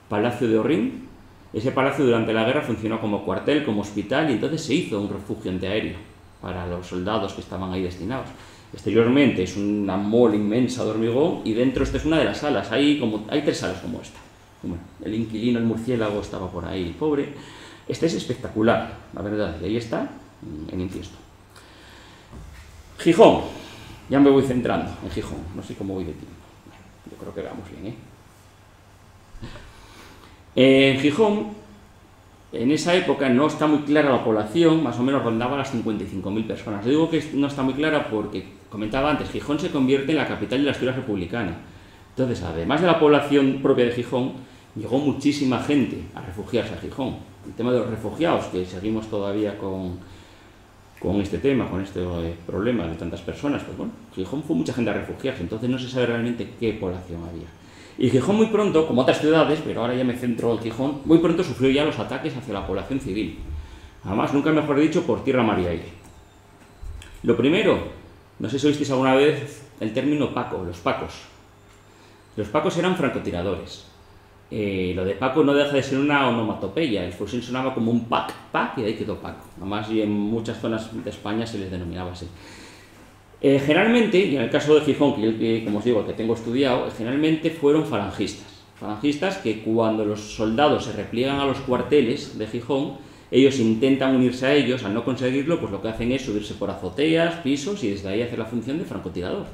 S2: Palacio de Orrín. Ese palacio durante la guerra funcionó como cuartel, como hospital, y entonces se hizo un refugio antiaéreo para los soldados que estaban ahí destinados. Exteriormente es una mole inmensa de hormigón, y dentro esta es una de las salas, hay 3 salas como esta. Bueno, el inquilino, el murciélago, estaba por ahí, pobre. Este es espectacular, la verdad, y ahí está, en Infiesto. Gijón, ya me voy centrando en Gijón, no sé cómo voy de tiempo. Yo creo que vamos bien, ¿eh? En Gijón, en esa época no está muy clara la población, más o menos rondaba las 55.000 personas. Yo digo que no está muy clara porque, comentaba antes, Gijón se convierte en la capital de la Asturias republicana. Entonces, además de la población propia de Gijón, llegó muchísima gente a refugiarse a Gijón. El tema de los refugiados, que seguimos todavía con este tema, con este problema de tantas personas, pues bueno, Gijón fue mucha gente a refugiarse, entonces no se sabe realmente qué población había. Y Gijón muy pronto, como otras ciudades, pero ahora ya me centro en Gijón, muy pronto sufrió ya los ataques hacia la población civil. Además, nunca mejor dicho, por tierra, mar y aire. Lo primero, no sé si oísteis alguna vez el término Paco, los Pacos. Los Pacos eran francotiradores. Lo de Paco no deja de ser una onomatopeya, el fusil sonaba como un pac, y de ahí quedó Paco. Además, y en muchas zonas de España se les denominaba así. Generalmente, y en el caso de Gijón, que como os digo, el que tengo estudiado, generalmente fueron falangistas que cuando los soldados se repliegan a los cuarteles de Gijón, ellos intentan unirse a ellos. Al no conseguirlo, pues lo que hacen es subirse por azoteas, pisos, y desde ahí hacer la función de francotirador.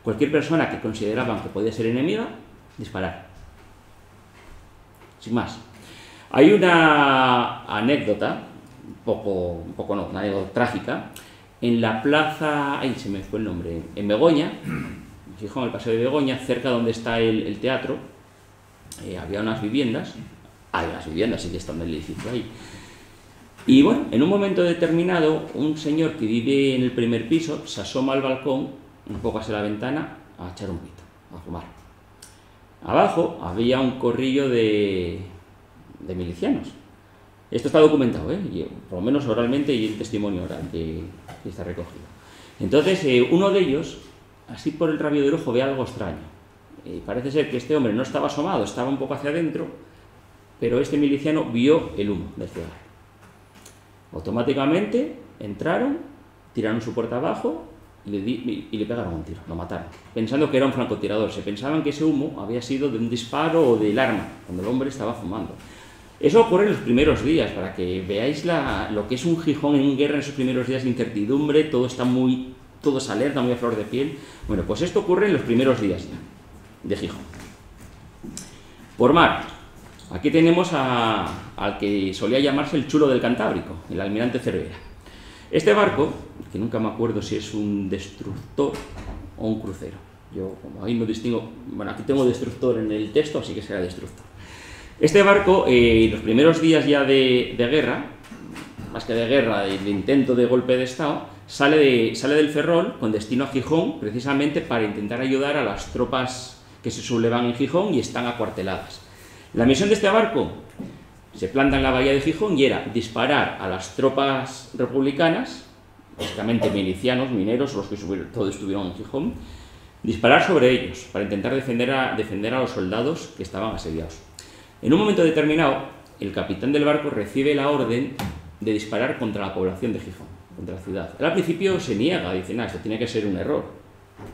S2: Cualquier persona que consideraban que podía ser enemiga, disparar. Sin más. Hay una anécdota, una anécdota trágica, en la plaza, ahí se me fue el nombre, en Begoña, en Gijón, el paseo de Begoña, cerca donde está el teatro, había unas viviendas, sigue estando el edificio ahí. Y bueno, en un momento determinado, un señor que vive en el primer piso se asoma al balcón, un poco hacia la ventana, a echar un pito, a fumar. Abajo había un corrillo de milicianos. Esto está documentado, y, por lo menos oralmente, y el testimonio oral que está recogido. Entonces, uno de ellos, así por el rabillo del ojo, ve algo extraño. Parece ser que este hombre no estaba asomado, estaba un poco hacia adentro, pero este miliciano vio el humo del cigarro. Automáticamente entraron, tiraron su puerta abajo y le pegaron un tiro, lo mataron, pensando que era un francotirador. Se pensaban que ese humo había sido de un disparo o del arma, cuando el hombre estaba fumando. Eso ocurre en los primeros días, para que veáis lo que es un Gijón en guerra en esos primeros días de incertidumbre, todo es alerta, muy a flor de piel. Bueno, pues esto ocurre en los primeros días de Gijón. Por mar, aquí tenemos al que solía llamarse el chulo del Cantábrico, el almirante Cervera. Este barco, que nunca me acuerdo si es un destructor o un crucero, yo como ahí no distingo, bueno, aquí tengo destructor en el texto, así que será destructor. Este barco, en los primeros días ya de guerra, más que de guerra, de intento de golpe de Estado, sale del Ferrol con destino a Gijón, precisamente para intentar ayudar a las tropas que se sublevan en Gijón y están acuarteladas. La misión de este barco se planta en la bahía de Gijón y era disparar a las tropas republicanas, básicamente milicianos, mineros, los que todos estuvieron en Gijón, disparar sobre ellos para intentar defender a los soldados que estaban asediados. En un momento determinado, el capitán del barco recibe la orden de disparar contra la población de Gijón, contra la ciudad. Él al principio se niega, dice, esto tiene que ser un error.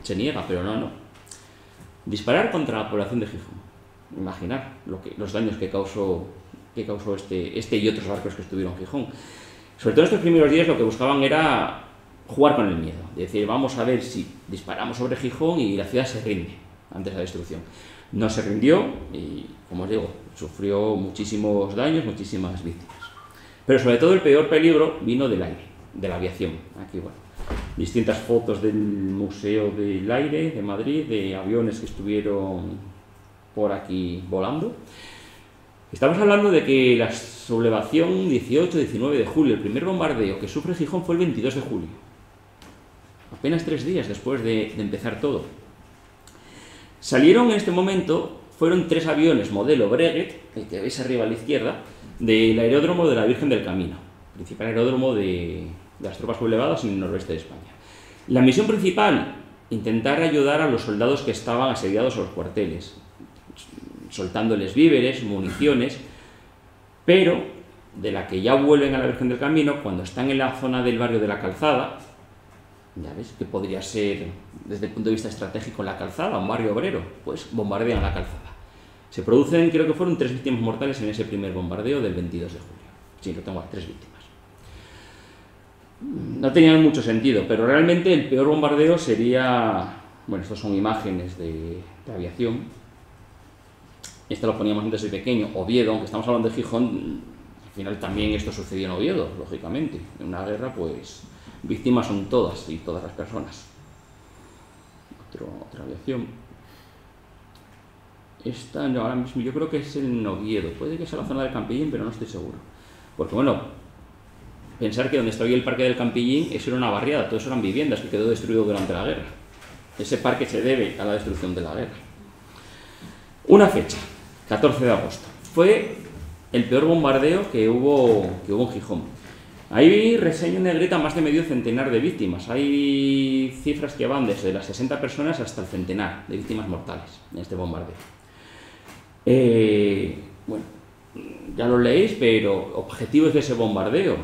S2: Se niega, pero no. Disparar contra la población de Gijón. Imaginar los daños que causó este y otros barcos que estuvieron en Gijón. Sobre todo en estos primeros días lo que buscaban era jugar con el miedo. Decir, vamos a ver si disparamos sobre Gijón y la ciudad se rinde ante esa destrucción. No se rindió y, como os digo, sufrió muchísimos daños, muchísimas víctimas. Pero sobre todo el peor peligro vino del aire, de la aviación. Aquí, bueno, distintas fotos del Museo del Aire de Madrid, de aviones que estuvieron por aquí volando. Estamos hablando de que la sublevación 18-19 de julio, el primer bombardeo que sufre Gijón fue el 22 de julio. Apenas 3 días después de empezar todo. Salieron en este momento, fueron 3 aviones modelo Breguet, el que veis arriba a la izquierda, del aeródromo de la Virgen del Camino, principal aeródromo de las tropas sublevadas en el noroeste de España. La misión principal, intentar ayudar a los soldados que estaban asediados a los cuarteles, soltándoles víveres, municiones, pero de la que ya vuelven a la Virgen del Camino, cuando están en la zona del barrio de la Calzada, ya ves que podría ser, desde el punto de vista estratégico, la Calzada, un barrio obrero, pues bombardean la Calzada. Se producen, creo que fueron 3 víctimas mortales en ese primer bombardeo del 22 de julio. Sí, lo tengo, 3 víctimas. No tenían mucho sentido, pero realmente el peor bombardeo sería, bueno, estos son imágenes de aviación. Esto lo poníamos antes de pequeño, Oviedo, aunque estamos hablando de Gijón, al final también esto sucedió en Oviedo, lógicamente. En una guerra, pues, víctimas son todas y todas las personas. Otra aviación. Esta, no, ahora mismo yo creo que es en Oviedo, puede que sea la zona del Campillín, pero no estoy seguro. Porque, bueno, pensar que donde está hoy el parque del Campillín, eso era una barriada, todo eso eran viviendas que quedó destruido durante la guerra. Ese parque se debe a la destrucción de la guerra. Una fecha, 14 de agosto. Fue el peor bombardeo que hubo en Gijón. Ahí reseña en negrita más de medio centenar de víctimas. Hay cifras que van desde las 60 personas hasta el centenar de víctimas mortales en este bombardeo. Bueno, ya lo leéis, pero objetivos de ese bombardeo: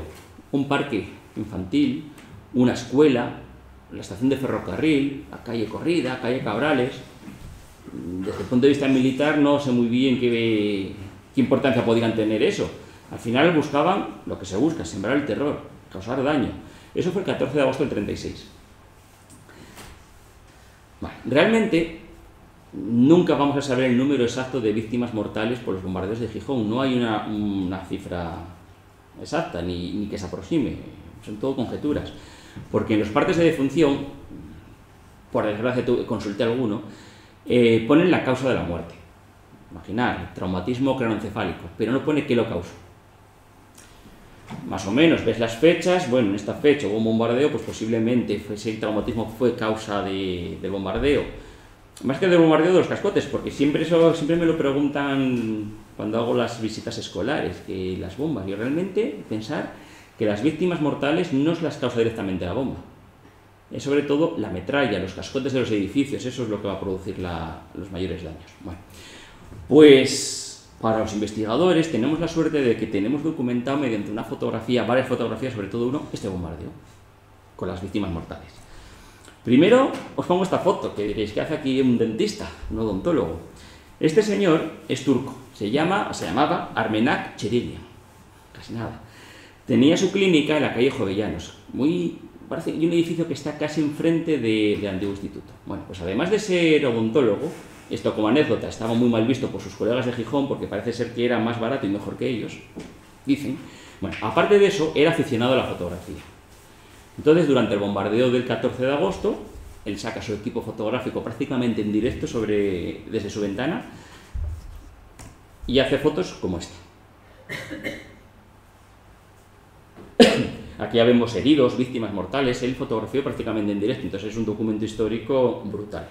S2: un parque infantil, una escuela, la estación de ferrocarril, la calle Corrida, calle Cabrales. Desde el punto de vista militar no sé muy bien qué importancia podían tener eso. Al final buscaban lo que se busca, sembrar el terror, causar daño. Eso fue el 14 de agosto del 36. Vale, realmente nunca vamos a saber el número exacto de víctimas mortales por los bombardeos de Gijón. No hay una cifra exacta, ni que se aproxime. Son todo conjeturas. Porque en los partes de defunción, por desgracia consulté alguno, ponen la causa de la muerte. Imaginar, traumatismo craneoencefálico, pero no pone qué lo causó. Más o menos, ves las fechas, bueno, en esta fecha hubo un bombardeo, pues posiblemente ese traumatismo fue causa del bombardeo. Más que del bombardeo, de los cascotes, porque siempre me lo preguntan cuando hago las visitas escolares, que las bombas, y realmente pensar que las víctimas mortales no se las causa directamente la bomba. Es sobre todo la metralla, los cascotes de los edificios, eso es lo que va a producir los mayores daños. Bueno, pues para los investigadores tenemos la suerte de que tenemos documentado mediante una fotografía, varias fotografías, sobre todo uno, este bombardeo, con las víctimas mortales. Primero os pongo esta foto, que diréis, ¿qué hace aquí un dentista, un odontólogo? Este señor es turco, se llamaba Armenak Çelikyan, casi nada. Tenía su clínica en la calle Jovellanos, parece un edificio que está casi enfrente del antiguo instituto. Bueno, pues además de ser odontólogo, esto como anécdota, estaba muy mal visto por sus colegas de Gijón, porque parece ser que era más barato y mejor que ellos, dicen. Bueno, aparte de eso, era aficionado a la fotografía. Entonces, durante el bombardeo del 14 de agosto, él saca su equipo fotográfico prácticamente en directo desde su ventana y hace fotos como esta. Aquí ya vemos heridos, víctimas mortales. Él fotografió prácticamente en directo, entonces es un documento histórico brutal.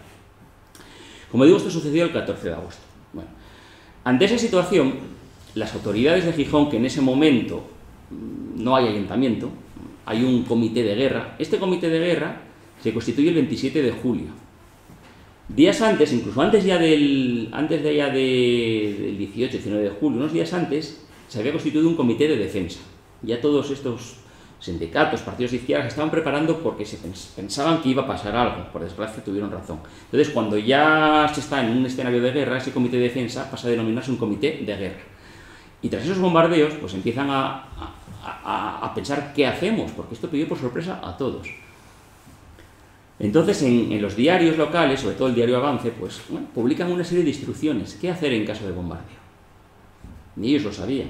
S2: Como digo, esto sucedió el 14 de agosto. Bueno, ante esa situación, las autoridades de Gijón, que en ese momento no hay ayuntamiento, hay un comité de guerra. Este comité de guerra se constituye el 27 de julio. Días antes, incluso antes del 18-19 de julio, unos días antes, se había constituido un comité de defensa. Ya todos estos sindicatos, partidos de izquierda, se estaban preparando porque se pensaban que iba a pasar algo. Por desgracia tuvieron razón. Entonces, cuando ya se está en un escenario de guerra, ese comité de defensa pasa a denominarse un comité de guerra. Y tras esos bombardeos, pues empiezan a pensar qué hacemos, porque esto pidió por sorpresa a todos. Entonces, en los diarios locales, sobre todo el diario Avance, pues bueno, publican una serie de instrucciones. ¿Qué hacer en caso de bombardeo? Ni ellos lo sabían.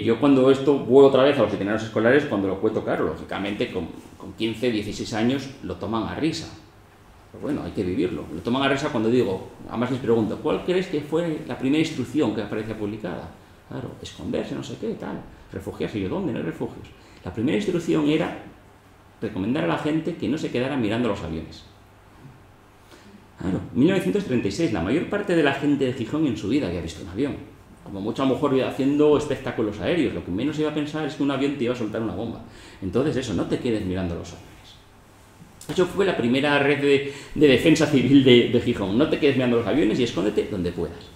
S2: Yo cuando esto vuelvo otra vez a los itinerarios escolares, cuando lo cuento, claro, lógicamente con 15, 16 años lo toman a risa. Pero bueno, hay que vivirlo. Lo toman a risa cuando digo, además les pregunto, ¿cuál crees que fue la primera instrucción que aparece publicada? Claro, esconderse, no sé qué, tal, refugiarse. ¿Y yo dónde? No hay refugios. La primera instrucción era recomendar a la gente que no se quedara mirando los aviones. Claro, 1936, la mayor parte de la gente de Gijón en su vida había visto un avión. Como mucho a lo mejor haciendo espectáculos aéreos, lo que menos iba a pensar es que un avión te iba a soltar una bomba. Entonces eso, no te quedes mirando los aviones. Eso fue la primera red de defensa civil de Gijón. No te quedes mirando los aviones y escóndete donde puedas.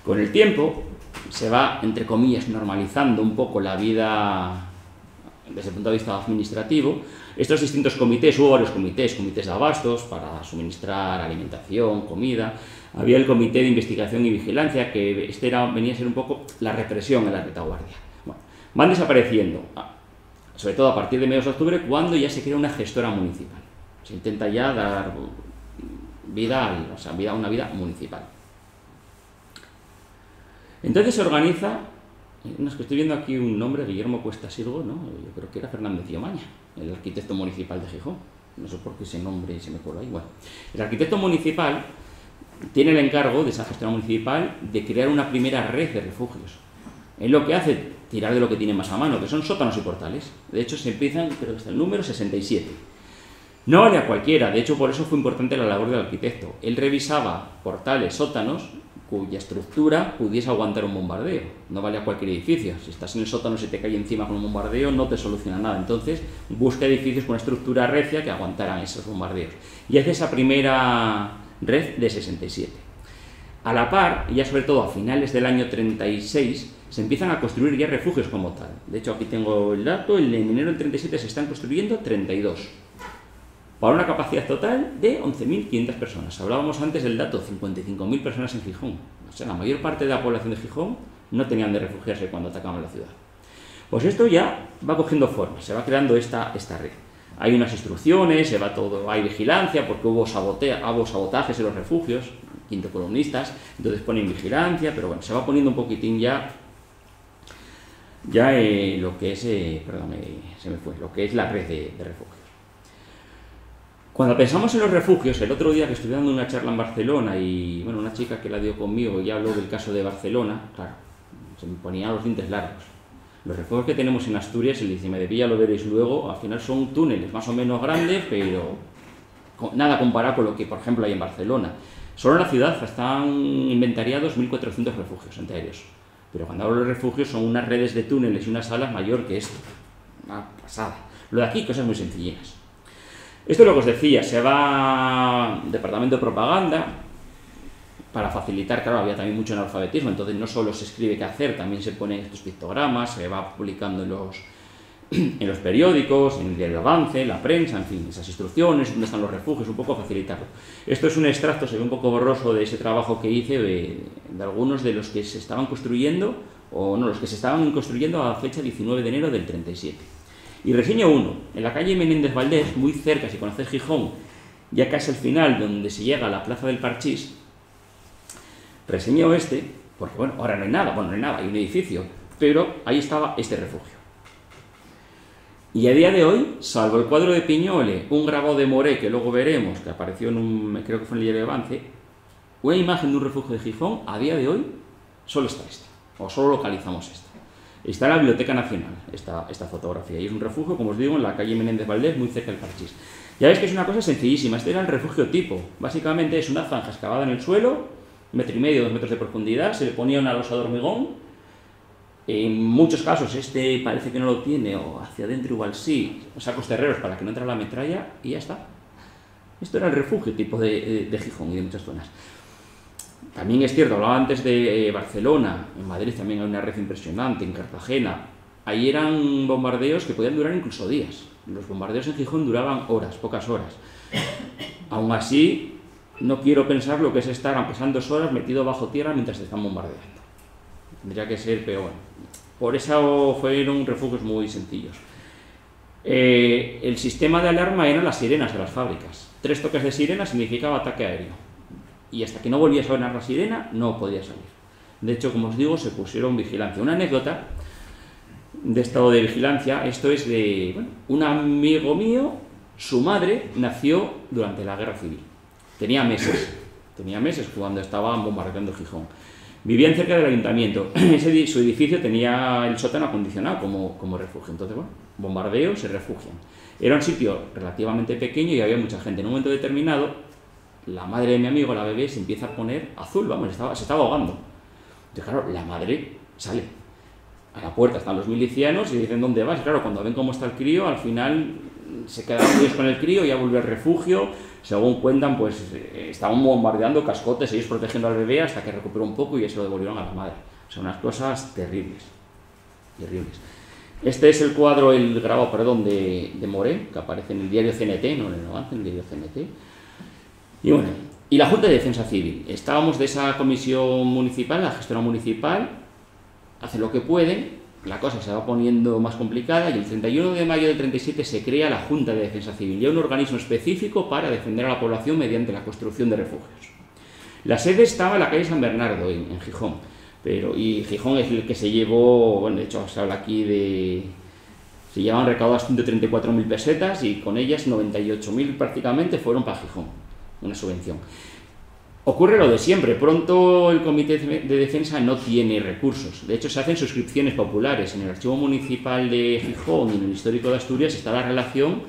S2: Con el tiempo se va, entre comillas, normalizando un poco la vida desde el punto de vista administrativo. Estos distintos comités, hubo varios comités de abastos para suministrar alimentación, comida. Había el comité de investigación y vigilancia, que venía a ser un poco la represión en la retaguardia. Bueno, van desapareciendo, sobre todo a partir de mediados de octubre, cuando ya se crea una gestora municipal. Se intenta ya dar vida, una vida municipal. Entonces se organiza, no es que estoy viendo aquí un nombre, Guillermo Cuesta Sirgo, ¿no? Yo creo que era Fernández Iomaña, el arquitecto municipal de Gijón. No sé por qué ese nombre se me coló ahí. Bueno, el arquitecto municipal tiene el encargo de esa gestora municipal de crear una primera red de refugios. Él lo que hace, tirar de lo que tiene más a mano, que son sótanos y portales. De hecho, se empiezan, creo que hasta el número 67. No vale a cualquiera, de hecho, por eso fue importante la labor del arquitecto. Él revisaba portales, sótanos, cuya estructura pudiese aguantar un bombardeo. No vale a cualquier edificio. Si estás en el sótano y se te cae encima con un bombardeo, no te soluciona nada. Entonces, busca edificios con una estructura recia que aguantaran esos bombardeos. Y hace esa primera red de 67. A la par, ya sobre todo a finales del año 36, se empiezan a construir ya refugios como tal. De hecho, aquí tengo el dato, en enero del 37 se están construyendo 32, para una capacidad total de 11.500 personas. Hablábamos antes del dato, 55.000 personas en Gijón. O sea, la mayor parte de la población de Gijón no tenían de refugiarse cuando atacaban la ciudad. Pues esto ya va cogiendo forma, se va creando esta red. Hay unas instrucciones, se va todo, hay vigilancia, porque hubo sabotajes en los refugios, quintocolumnistas, entonces ponen vigilancia, pero bueno, se va poniendo un poquitín ya lo que es, lo que es la red de refugios. Cuando pensamos en los refugios, el otro día que estuve dando una charla en Barcelona y bueno, una chica que la dio conmigo ya habló del caso de Barcelona, claro, se me ponían los dientes largos. Los refugios que tenemos en Asturias, el ICIME de Villa, lo veréis luego, al final son túneles más o menos grandes, pero nada comparado con lo que, por ejemplo, hay en Barcelona. Solo en la ciudad están inventariados 1.400 refugios entre ellos. Pero cuando hablo de refugios son unas redes de túneles y unas salas mayor que esto. Una pasada. Lo de aquí, cosas muy sencillinas. Esto es lo que os decía, se va departamento de propaganda para facilitar, claro, había también mucho analfabetismo, entonces no solo se escribe qué hacer, también se ponen estos pictogramas, se va publicando en los periódicos, en el Avance, en la prensa, en fin, esas instrucciones, dónde están los refugios, un poco facilitarlo. Esto es un extracto, se ve un poco borroso de ese trabajo que hice de algunos de los que se estaban construyendo, o no, los que se estaban construyendo a fecha 19 de enero del 37. Y reseño uno, en la calle Menéndez Valdés, muy cerca, si conocéis Gijón, ya casi al final, donde se llega a la plaza del Parchís, reseño porque bueno, ahora no hay nada, hay un edificio, pero ahí estaba este refugio. Y a día de hoy, salvo el cuadro de Piñole, un grabado de Moré, que luego veremos, que apareció creo que fue en el diario Avance, una imagen de un refugio de Gijón, a día de hoy, solo está esta, o solo localizamos esta. Está en la Biblioteca Nacional, esta fotografía, y es un refugio, como os digo, en la calle Menéndez Valdés, muy cerca del Parchís. Ya veis que es una cosa sencillísima, este era el refugio tipo, básicamente es una zanja excavada en el suelo, 1,5 metros, 2 metros de profundidad, se le ponía una losa de hormigón, en muchos casos parece que no lo tiene, o hacia adentro igual sí, sacos terreros para que no entre la metralla, y ya está. Esto era el refugio tipo de Gijón y de muchas zonas. También es cierto, hablaba antes de Barcelona, en Madrid también hay una red impresionante, en Cartagena. Ahí eran bombardeos que podían durar incluso días. Los bombardeos en Gijón duraban horas, pocas horas. Aún así, no quiero pensar lo que es estar, aunque sean 2 horas, metido bajo tierra mientras te están bombardeando. Tendría que ser, pero bueno. Por eso fueron refugios muy sencillos. El sistema de alarma eran las sirenas de las fábricas. 3 toques de sirena significaba ataque aéreo. Y hasta que no volvía a sonar la sirena, no podía salir. De hecho, como os digo, se pusieron vigilancia. Una anécdota de estado de vigilancia, esto es de un amigo mío, su madre nació durante la Guerra Civil. Tenía meses cuando estaban bombardeando Gijón. Vivían cerca del ayuntamiento. Su edificio tenía el sótano acondicionado como refugio. Entonces, bombardeo, se refugian. Era un sitio relativamente pequeño y había mucha gente. En un momento determinado, la madre de mi amigo, la bebé, se empieza a poner azul, se estaba ahogando. Entonces, claro, la madre sale. A la puerta están los milicianos y dicen, ¿dónde vas? Y claro, cuando ven cómo está el crío, al final se quedan ellos con el crío, ya vuelve al refugio. Según cuentan, pues estaban bombardeando cascotes, ellos protegiendo al bebé hasta que recuperó un poco y ya se lo devolvieron a la madre. O sea, unas cosas terribles. Este es el cuadro, el grabado, de Moré, que aparece en el diario CNT, no en el Avance, en el diario CNT. Y bueno, y la Junta de Defensa Civil. Estábamos de esa comisión municipal, la gestora municipal hace lo que puede, la cosa se va poniendo más complicada y el 31 de mayo del 37 se crea la Junta de Defensa Civil, ya un organismo específico para defender a la población mediante la construcción de refugios. La sede estaba en la calle San Bernardo, en Gijón, y Gijón es el que se llevó, bueno, de hecho se habla aquí se llevaban recaudadas 134.000 pesetas y con ellas 98.000 prácticamente fueron para Gijón, una subvención. Ocurre lo de siempre, pronto el Comité de Defensa no tiene recursos, de hecho se hacen suscripciones populares. En el Archivo Municipal de Gijón y en el Histórico de Asturias está la relación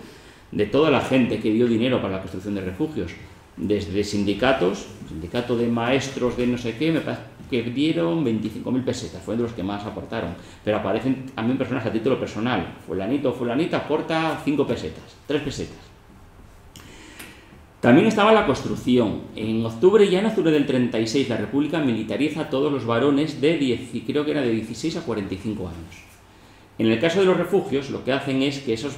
S2: de toda la gente que dio dinero para la construcción de refugios, desde sindicatos, sindicato de maestros de no sé qué, me parece que dieron 25.000 pesetas, fueron de los que más aportaron, pero aparecen también personas a título personal, fulanito o fulanita aporta 5 pesetas, 3 pesetas. También estaba la construcción. En octubre del 36, la República militariza a todos los varones creo que era de 16 a 45 años. En el caso de los refugios, lo que hacen es que esos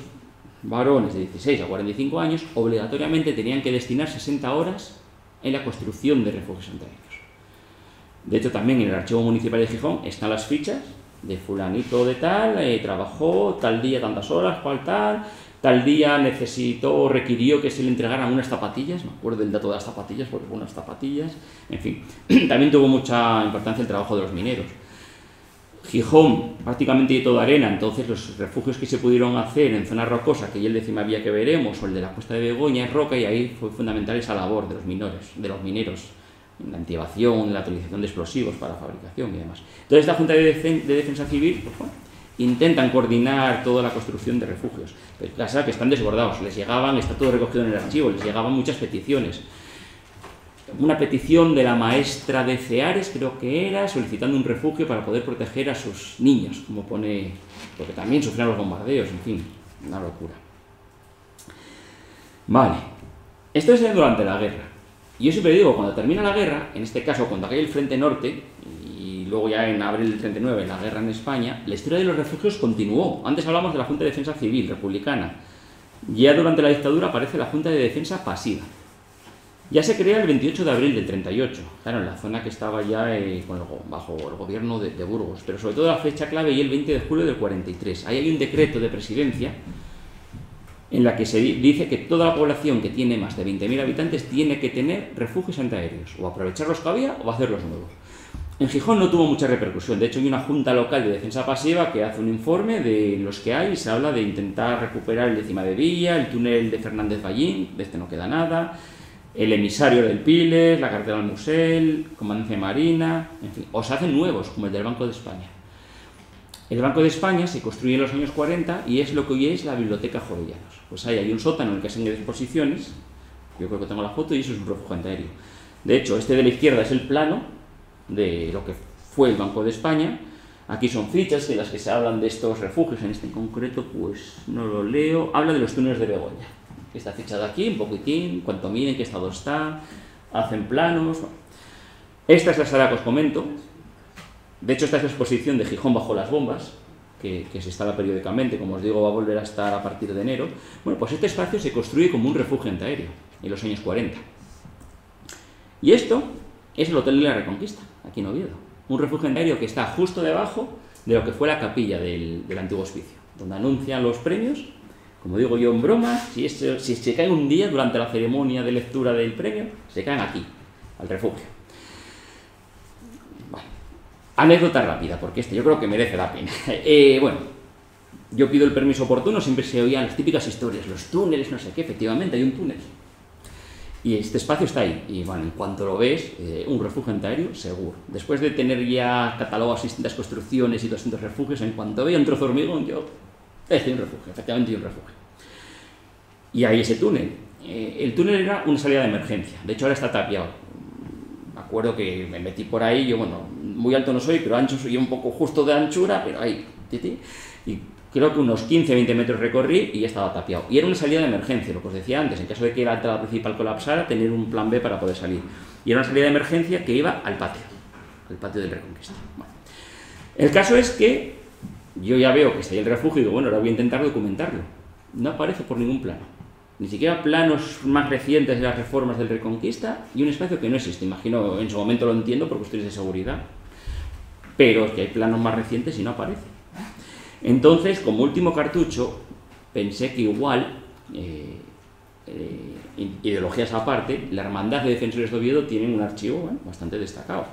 S2: varones de 16 a 45 años obligatoriamente tenían que destinar 60 horas en la construcción de refugios antiaéreos. De hecho, también en el Archivo Municipal de Gijón están las fichas de fulanito de tal, trabajó tal día tantas horas, cual tal día requirió que se le entregaran unas zapatillas, me acuerdo del dato de las zapatillas, porque fue unas zapatillas, en fin. También tuvo mucha importancia el trabajo de los mineros. Gijón, prácticamente de toda arena, entonces los refugios que se pudieron hacer en zonas rocosas, que ya el de Cimavía que veremos, o el de la Cuesta de Begoña, es roca, y ahí fue fundamental esa labor de los mineros, en la antievación, en la utilización de explosivos para fabricación y demás. Entonces la Junta de Defensa Civil, pues bueno, intentan coordinar toda la construcción de refugios, pero claro que están desbordados, está todo recogido en el archivo, les llegaban muchas peticiones. Una petición de la maestra de Ceares, creo que era, solicitando un refugio para poder proteger a sus niños, como pone, porque también sufrieron los bombardeos, en fin, una locura. Vale, esto es durante la guerra. Y yo siempre digo, cuando termina la guerra, en este caso cuando cae el Frente Norte, y luego ya en abril del 39, la guerra en España, la historia de los refugios continuó. Antes hablamos de la Junta de Defensa Civil republicana. Ya durante la dictadura aparece la Junta de Defensa Pasiva. Ya se crea el 28 de abril del 38, claro, en la zona que estaba ya bajo el gobierno de Burgos, pero sobre todo la fecha clave y el 20 de julio del 43. Ahí hay un decreto de presidencia en la que se dice que toda la población que tiene más de 20.000 habitantes tiene que tener refugios antiaéreos, o aprovechar los que había o hacerlos nuevos. En Gijón no tuvo mucha repercusión, de hecho hay una junta local de defensa pasiva que hace un informe de los que hay y se habla de intentar recuperar el de Cimadevilla, el túnel de Fernández Ballín, de este no queda nada, el emisario del Piles, la carretera del Musel, Comandancia Marina, en fin, o se hacen nuevos, como el del Banco de España. El Banco de España se construye en los años 40 y es lo que hoy es la Biblioteca Jovellanos. Pues ahí hay un sótano en el que hacen exposiciones, yo creo que tengo la foto, y eso es un refugio antiaéreo. De hecho, este de la izquierda es el plano de lo que fue el Banco de España. Aquí son fichas en las que se hablan de estos refugios, en este en concreto pues no lo leo, habla de los túneles de Begoña. Está fichado aquí, un poquitín, cuánto mide, en qué estado está, hacen planos. Esta es la sala que os comento. De hecho, esta es la exposición de Gijón bajo las bombas, que se instala periódicamente, como os digo, va a volver a estar a partir de enero. Bueno, pues este espacio se construye como un refugio antiaéreo en los años 40. Y esto es el Hotel de la Reconquista, aquí en Oviedo. Un refugio antiaéreo que está justo debajo de lo que fue la capilla del antiguo hospicio, donde anuncian los premios. Como digo yo en broma, si se cae un día durante la ceremonia de lectura del premio, se caen aquí, al refugio. Bueno, Anécdota rápida, porque yo creo que merece la pena. Bueno, yo pido el permiso oportuno, siempre se oían las típicas historias, los túneles, no sé qué, efectivamente hay un túnel. Y este espacio está ahí, y bueno, en cuanto lo ves, un refugio antiaéreo, seguro. Después de tener ya catalogadas distintas construcciones y 200 refugios, en cuanto veo un trozo de hormigón, yo, este es un refugio, efectivamente hay un refugio. Y ahí ese túnel. El túnel era una salida de emergencia, de hecho ahora está tapiado. Me acuerdo que me metí por ahí, yo bueno, muy alto no soy, pero ancho soy un poco justo de anchura, pero ahí, y creo que unos 15-20 metros recorrí y ya estaba tapiado. Y era una salida de emergencia, lo que os decía antes, en caso de que la entrada principal colapsara, tener un plan B para poder salir. Y era una salida de emergencia que iba al patio del Reconquista. Bueno. El caso es que yo ya veo que está ahí el refugio y digo, bueno, ahora voy a intentar documentarlo. No aparece por ningún plano. Ni siquiera planos más recientes de las reformas del Reconquista y un espacio que no existe. Imagino, en su momento lo entiendo por cuestiones de seguridad, pero es que hay planos más recientes y no aparece. Entonces, como último cartucho, pensé que igual, ideologías aparte, la Hermandad de Defensores de Oviedo tiene un archivo bastante destacado.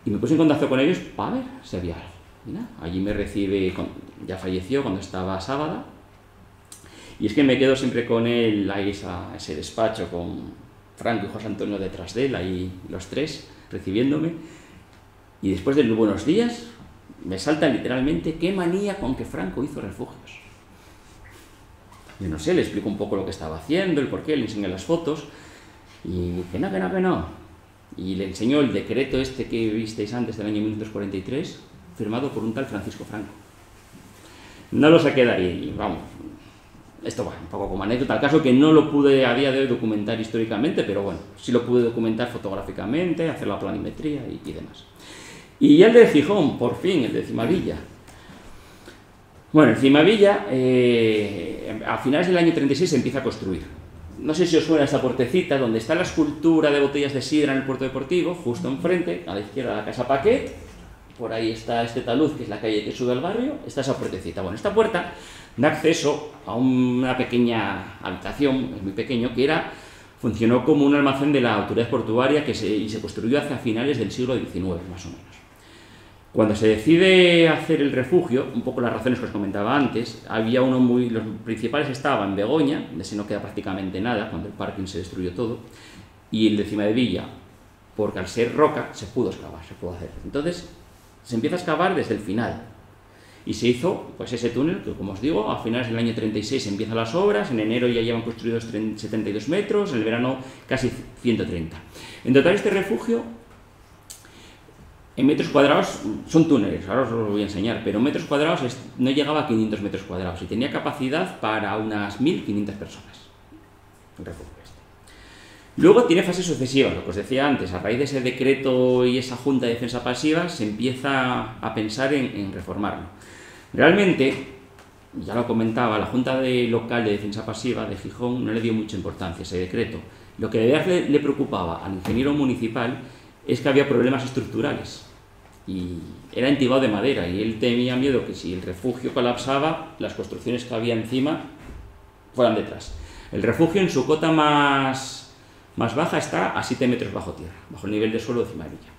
S2: Y me puse en contacto con ellos para ver si había algo. Mira, allí me recibe, ya falleció cuando estaba Sábada, y es que me quedo siempre con él, ahí ese despacho con Franco y José Antonio detrás de él, ahí los tres recibiéndome, y después de los buenos días me salta literalmente qué manía con que Franco hizo refugios. Yo no sé, le explico un poco lo que estaba haciendo, el porqué, le enseño las fotos, y que no. Y le enseño el decreto este que visteis antes del año 1943, firmado por un tal Francisco Franco. No lo saqué de ahí, vamos. Esto va un poco como anécdota, al caso que no lo pude a día de hoy documentar históricamente, pero bueno, sí lo pude documentar fotográficamente, hacer la planimetría y demás. Y ya el de Gijón, por fin, el de Cimavilla. Bueno, el Cimavilla, a finales del año 36 se empieza a construir. No sé si os suena esta puertecita, donde está la escultura de botellas de sidra en el puerto deportivo, justo enfrente, a la izquierda la Casa Paquet, por ahí está este talud, que es la calle que sube al barrio, está esa puertecita. Bueno, esta puerta da acceso a una pequeña habitación, es muy pequeño, que funcionó como un almacén de la autoridad portuaria y se construyó hacia finales del siglo XIX, más o menos. Cuando se decide hacer el refugio, un poco las razones que os comentaba antes, había los principales estaban en Begoña, de ese no queda prácticamente nada, cuando el parking se destruyó todo, y el de Cimavilla, porque al ser roca se pudo excavar, se pudo hacer. Entonces, se empieza a excavar desde el final, y se hizo pues ese túnel, que como os digo, a finales del año 36 empiezan las obras, en enero ya llevan construidos 72 metros, en el verano casi 130. En total este refugio, en metros cuadrados, son túneles, ahora os lo voy a enseñar, pero en metros cuadrados no llegaba a 500 metros cuadrados y tenía capacidad para unas 1.500 personas. El refugio este. Luego tiene fases sucesivas, lo que os decía antes, a raíz de ese decreto y esa Junta de Defensa Pasiva se empieza a pensar en reformarlo. Realmente, ya lo comentaba, la Junta Local de Defensa Pasiva de Gijón no le dio mucha importancia a ese decreto. Lo que de verdad le preocupaba al ingeniero municipal es que había problemas estructurales y era entibado de madera y él tenía miedo que si el refugio colapsaba, las construcciones que había encima fueran detrás. El refugio en su cota más baja está a 7 metros bajo tierra, bajo el nivel de suelo de Cimavilla.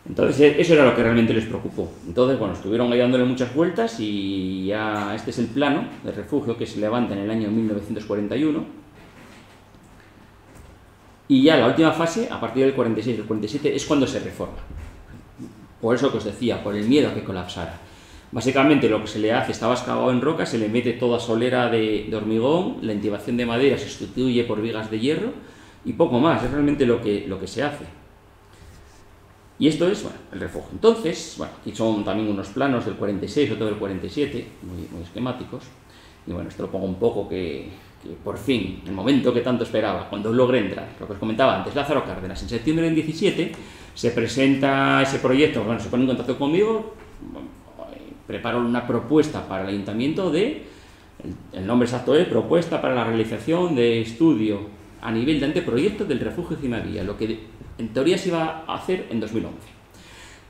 S2: Entonces eso era lo que realmente les preocupó. Entonces, bueno, estuvieron ahí dándole muchas vueltas y ya este es el plano de refugio que se levanta en el año 1941. Y ya la última fase, a partir del 46 y el 47, es cuando se reforma. Por eso que os decía, por el miedo a que colapsara. Básicamente lo que se le hace, estaba excavado en roca, se le mete toda solera de hormigón, la intibación de madera se sustituye por vigas de hierro y poco más, es realmente lo que se hace. Y esto es, bueno, el refugio. Entonces, bueno, aquí son también unos planos del 46, otro del 47, muy esquemáticos. Y bueno, esto lo pongo un poco que por fin, el momento que tanto esperaba, cuando logré entrar, lo que os comentaba antes, Lázaro Cárdenas, en septiembre del 17, se presenta ese proyecto, bueno, se pone en contacto conmigo, preparo una propuesta para el ayuntamiento el nombre exacto es Propuesta para la realización de estudio a nivel de anteproyecto del refugio Cimavilla, lo que en teoría se iba a hacer en 2011.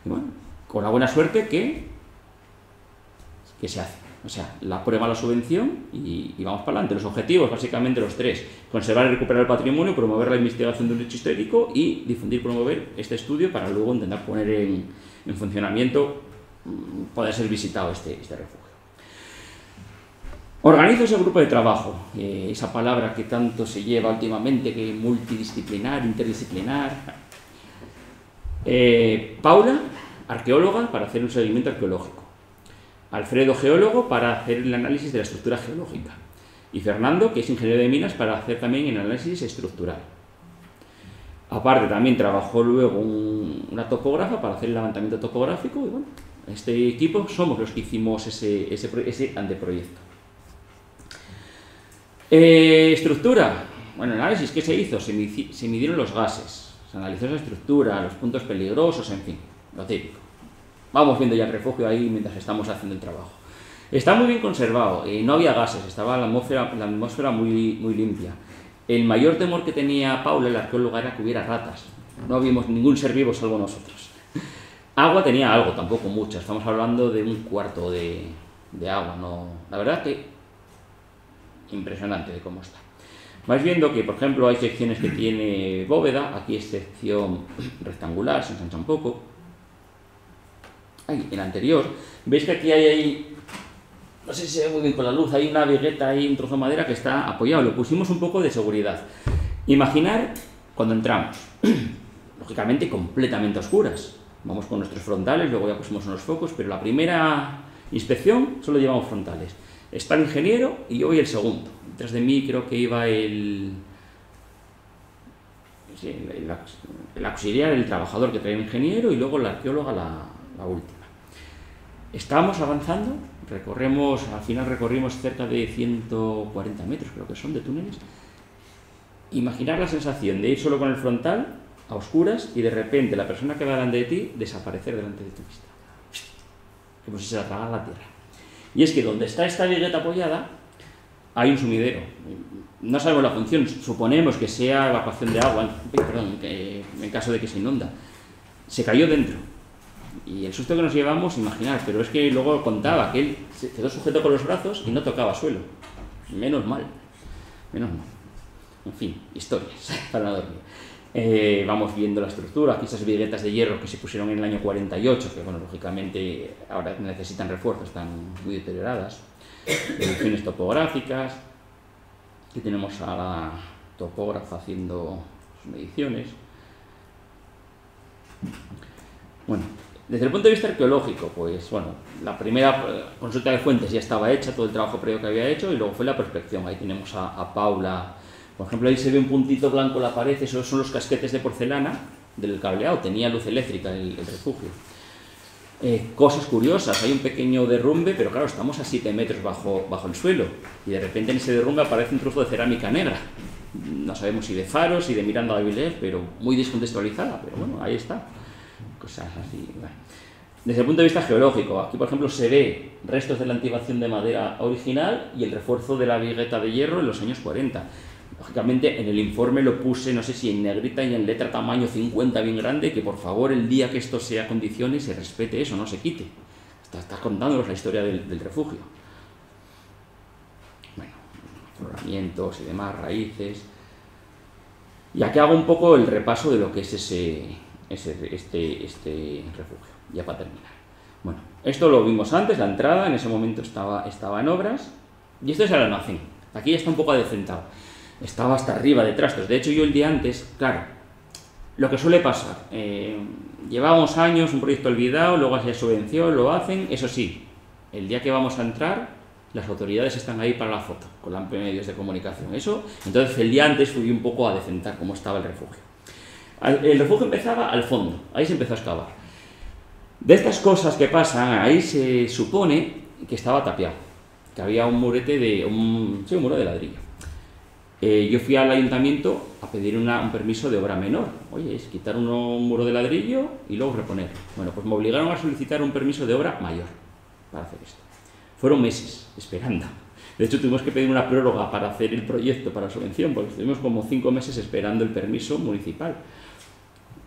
S2: Y bueno, con la buena suerte que se hace. O sea, la prueba, la subvención y vamos para adelante. Los objetivos, básicamente los 3. Conservar y recuperar el patrimonio, promover la investigación de un hecho histórico y difundir y promover este estudio para luego intentar poner en funcionamiento, poder ser visitado este refugio. Organizo ese grupo de trabajo, esa palabra que tanto se lleva últimamente, que multidisciplinar, interdisciplinar. Paula, arqueóloga, para hacer un seguimiento arqueológico. Alfredo, geólogo, para hacer el análisis de la estructura geológica. Y Fernando, que es ingeniero de minas, para hacer también el análisis estructural. Aparte, también trabajó luego una topógrafa para hacer el levantamiento topográfico. Y bueno, este equipo somos los que hicimos ese anteproyecto. Estructura. Bueno, análisis, ¿qué se hizo? Se midieron los gases, se analizó esa estructura, los puntos peligrosos, en fin, lo típico. Vamos viendo ya el refugio ahí mientras estamos haciendo el trabajo. Está muy bien conservado, no había gases, estaba la atmósfera muy, muy limpia. El mayor temor que tenía Paula, la arqueóloga, era que hubiera ratas. No vimos ningún ser vivo salvo nosotros. Agua tenía algo, tampoco mucha, estamos hablando de un cuarto de agua. No, la verdad que impresionante de cómo está. Vais viendo que, por ejemplo, hay secciones que tiene bóveda, aquí es sección rectangular, se ensancha un poco. Ahí, en la anterior, veis que aquí hay, no sé si se ve muy bien con la luz, hay una vigueta, hay un trozo de madera que está apoyado, lo pusimos un poco de seguridad. Imaginar cuando entramos, lógicamente completamente a oscuras. Vamos con nuestros frontales, luego ya pusimos unos focos, pero la primera inspección solo llevamos frontales. Está el ingeniero y yo voy el segundo. Detrás de mí creo que iba el auxiliar, el trabajador que trae el ingeniero y luego la arqueóloga la última. Estábamos avanzando, al final recorrimos cerca de 140 metros, creo que son, de túneles. Imaginar la sensación de ir solo con el frontal, a oscuras, y de repente la persona que va delante de ti desaparecer delante de tu vista. Como si se la tragara la tierra. Y es que donde está esta vigueta apoyada hay un sumidero. No sabemos la función, suponemos que sea evacuación de agua, en caso de que se inunda. Se cayó dentro. Y el susto que nos llevamos, imaginar, pero es que luego contaba que él se quedó sujeto con los brazos y no tocaba suelo. Menos mal. Menos mal. En fin, historias para no dormir. Vamos viendo la estructura, aquí esas viguetas de hierro que se pusieron en el año 48, que bueno, lógicamente ahora necesitan refuerzo, están muy deterioradas. Mediciones topográficas, aquí tenemos a la topógrafa haciendo sus mediciones. Bueno, desde el punto de vista arqueológico, pues bueno, la primera consulta de fuentes ya estaba hecha, todo el trabajo previo que había hecho, y luego fue la prospección. Ahí tenemos a Paula. Por ejemplo, ahí se ve un puntito blanco en la pared, esos son los casquetes de porcelana del cableado, tenía luz eléctrica el refugio. Cosas curiosas, hay un pequeño derrumbe, pero claro, estamos a 7 metros bajo el suelo, y de repente en ese derrumbe aparece un trozo de cerámica negra. No sabemos si de Faros, si de Miranda de Avilés, pero muy descontextualizada, pero bueno, ahí está. Cosas así, bueno. Desde el punto de vista geológico, aquí por ejemplo se ve restos de la activación de madera original y el refuerzo de la vigueta de hierro en los años 40. Lógicamente en el informe lo puse, no sé si en negrita y en letra tamaño 50 bien grande, que por favor el día que esto sea condiciones se respete eso, no se quite. Estás contándonos la historia del refugio. Bueno, afloramientos y demás, raíces. Y aquí hago un poco el repaso de lo que es este refugio, ya para terminar. Bueno, esto lo vimos antes, la entrada, en ese momento estaba en obras, y esto es el almacén. Aquí ya está un poco adecentado. Estaba hasta arriba de trastos. De hecho, yo el día antes, claro, lo que suele pasar, llevamos años, un proyecto olvidado, luego hacía subvención, lo hacen, eso sí, el día que vamos a entrar, las autoridades están ahí para la foto, con los medios de comunicación. Eso, entonces el día antes fui un poco a adecentar cómo estaba el refugio. El refugio empezaba al fondo, ahí se empezó a excavar. De estas cosas que pasan, ahí se supone que estaba tapiado, que había un murete un muro de ladrillo. Yo fui al ayuntamiento a pedir un permiso de obra menor. Oye, es quitar un muro de ladrillo y luego reponer. Bueno, pues me obligaron a solicitar un permiso de obra mayor para hacer esto. Fueron meses esperando. De hecho, tuvimos que pedir una prórroga para hacer el proyecto para subvención, porque estuvimos como 5 meses esperando el permiso municipal.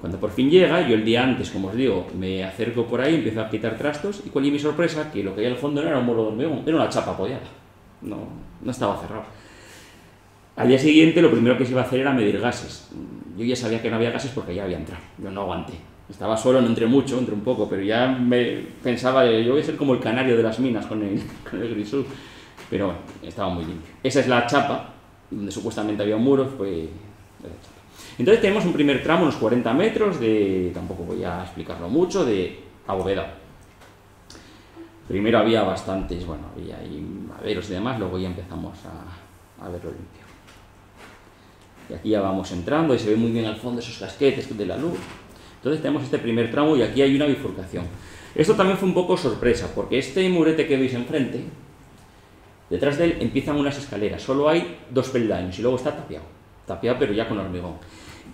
S2: Cuando por fin llega, yo el día antes, como os digo, me acerco por ahí, empiezo a quitar trastos y cuál es mi sorpresa, que lo que hay al fondo no era un muro de hormigón, era una chapa apoyada, no estaba cerrado. Al día siguiente lo primero que se iba a hacer era medir gases. Yo ya sabía que no había gases porque ya había entrado, yo no aguanté. Estaba solo, no entré mucho, entré un poco, pero ya me pensaba, yo voy a ser como el canario de las minas con el Grisú. Pero bueno, estaba muy limpio. Esa es la chapa, donde supuestamente había un muro, fue... Entonces tenemos un primer tramo, unos 40 metros, tampoco voy a explicarlo mucho, de abovedado. Primero había bastantes, bueno, había ahí maderos y demás, luego ya empezamos a verlo limpio. Y aquí ya vamos entrando y se ve muy bien al fondo esos casquetes de la luz. Entonces tenemos este primer tramo y aquí hay una bifurcación. Esto también fue un poco sorpresa, porque este murete que veis enfrente, detrás de él empiezan unas escaleras, solo hay 2 peldaños y luego está tapiado pero ya con hormigón.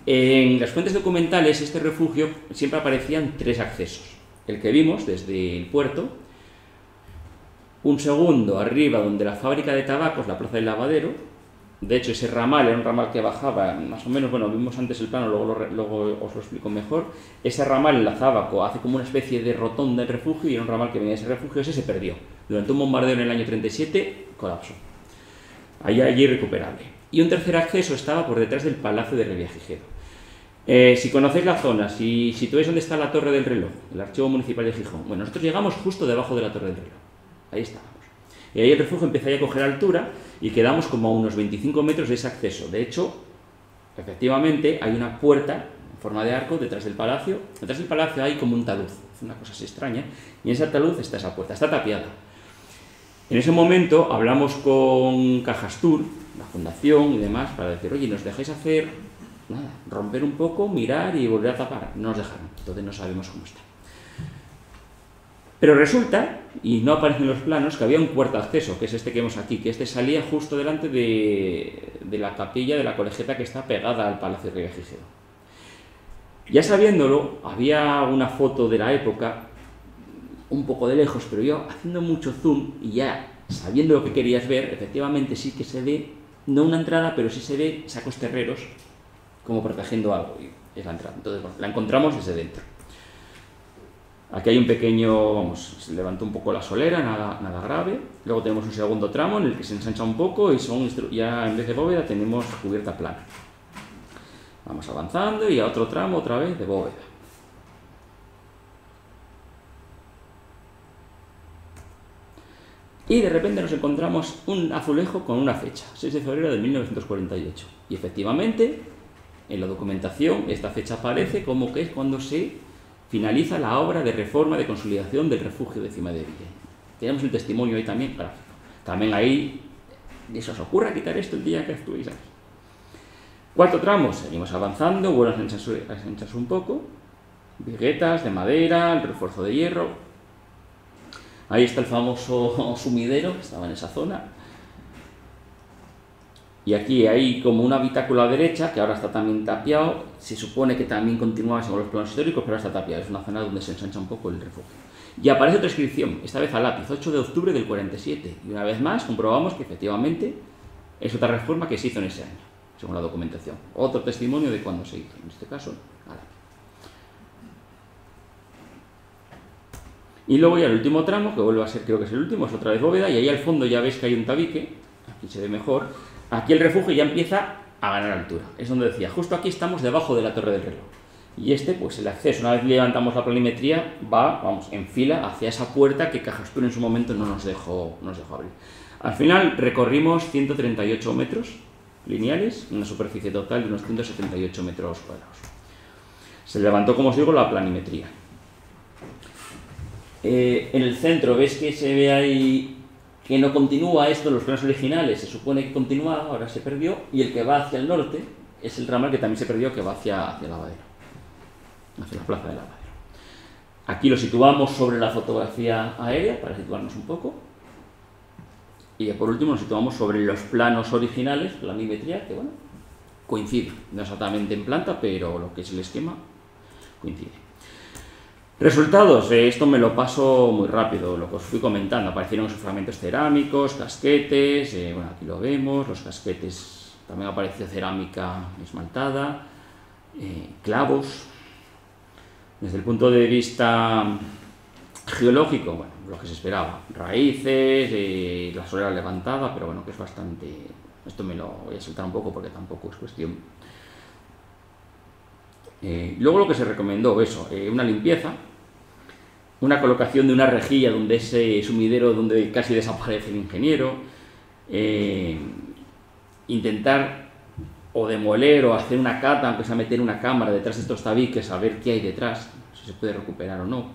S2: En las fuentes documentales este refugio siempre aparecían 3 accesos. El que vimos desde el puerto, un segundo arriba donde la fábrica de tabacos, la plaza del lavadero. De hecho ese ramal era un ramal que bajaba más o menos, bueno, vimos antes el plano, luego os lo explico mejor. Ese ramal enlazaba, hace como una especie de rotonda del refugio y era un ramal que venía de ese refugio. Ese se perdió. Durante un bombardeo en el año 37 colapsó. Allí irrecuperable. Y un tercer acceso estaba por detrás del Palacio de Revillagigedo. Si conocéis la zona, si situáis dónde está la Torre del Reloj, el Archivo Municipal de Gijón, bueno, nosotros llegamos justo debajo de la Torre del Reloj. Ahí estábamos. Y ahí el refugio empezó a coger altura y quedamos como a unos 25 metros de ese acceso. De hecho, efectivamente, hay una puerta en forma de arco detrás del palacio. Detrás del palacio hay como un talud, es una cosa así extraña, y en ese talud está esa puerta, está tapiada. En ese momento hablamos con Cajastur, la fundación y demás, para decir, oye, ¿nos dejáis hacer nada, romper un poco, mirar y volver a tapar? No nos dejaron, entonces no sabemos cómo está. Pero resulta, y no aparece en los planos, que había un cuarto acceso, que es este que vemos aquí, que este salía justo delante de la capilla de la colegiata que está pegada al Palacio de Revillagigedo. Ya sabiéndolo, había una foto de la época, un poco de lejos, pero yo haciendo mucho zoom y ya sabiendo lo que querías ver, efectivamente sí que se ve, no una entrada, pero sí se ve sacos terreros como protegiendo algo, y es la entrada. Entonces, bueno, la encontramos desde dentro. Aquí hay un pequeño, vamos, se levantó un poco la solera, nada grave. Luego tenemos un segundo tramo en el que se ensancha un poco y ya en vez de bóveda tenemos cubierta plana. Vamos avanzando y a otro tramo otra vez de bóveda. Y de repente nos encontramos un azulejo con una fecha, 6 de febrero de 1948. Y efectivamente, en la documentación, esta fecha aparece como que es cuando se finaliza la obra de reforma de consolidación del refugio de Cimadevilla. Tenemos el testimonio ahí también gráfico. También ahí, ¿se os ocurra quitar esto el día que estuvéis aquí? Cuarto tramo, seguimos avanzando, vuelven a encharse un poco. Viguetas de madera, el refuerzo de hierro. Ahí está el famoso sumidero, que estaba en esa zona. Y aquí hay como un habitáculo a la derecha, que ahora está también tapiado. Se supone que también continuaba según los planos históricos, pero ahora está tapiado. Es una zona donde se ensancha un poco el refugio. Y aparece otra inscripción, esta vez a lápiz, 8 de octubre del 47. Y una vez más comprobamos que efectivamente es otra reforma que se hizo en ese año, según la documentación. Otro testimonio de cuándo se hizo, en este caso, a lápiz. Y luego ya el último tramo, que vuelve a ser, creo que es el último, es otra vez bóveda, y ahí al fondo ya veis que hay un tabique, aquí se ve mejor. Aquí el refugio ya empieza a ganar altura. Es donde decía, justo aquí estamos debajo de la Torre del Reloj. Y este, pues el acceso, una vez levantamos la planimetría, va, vamos, en fila hacia esa puerta que Cajastur en su momento no nos dejó abrir. Al final recorrimos 138 metros lineales, una superficie total de unos 178 metros cuadrados. Se levantó, como os digo, la planimetría. En el centro, ¿ves que se ve ahí que no continúa esto? Los planos originales se supone que continuaba, ahora se perdió, y el que va hacia el norte es el ramal que también se perdió, que va hacia Lavadero, hacia la plaza de Lavadero. Aquí lo situamos sobre la fotografía aérea, para situarnos un poco, y por último nos situamos sobre los planos originales, la planimetría, que bueno, coincide, no exactamente en planta, pero lo que es el esquema coincide. Resultados, esto me lo paso muy rápido, lo que os fui comentando, aparecieron esos fragmentos cerámicos, casquetes, bueno, aquí lo vemos, los casquetes, también apareció cerámica esmaltada, clavos, Desde el punto de vista geológico, bueno, lo que se esperaba, raíces, la solera levantada, pero bueno, que es bastante... Esto me lo voy a saltar un poco porque tampoco es cuestión. Luego lo que se recomendó, eso, una limpieza, una colocación de una rejilla donde ese sumidero donde casi desaparece el ingeniero, intentar o demoler o hacer una cata, aunque sea meter una cámara detrás de estos tabiques, a ver qué hay detrás, si se puede recuperar o no.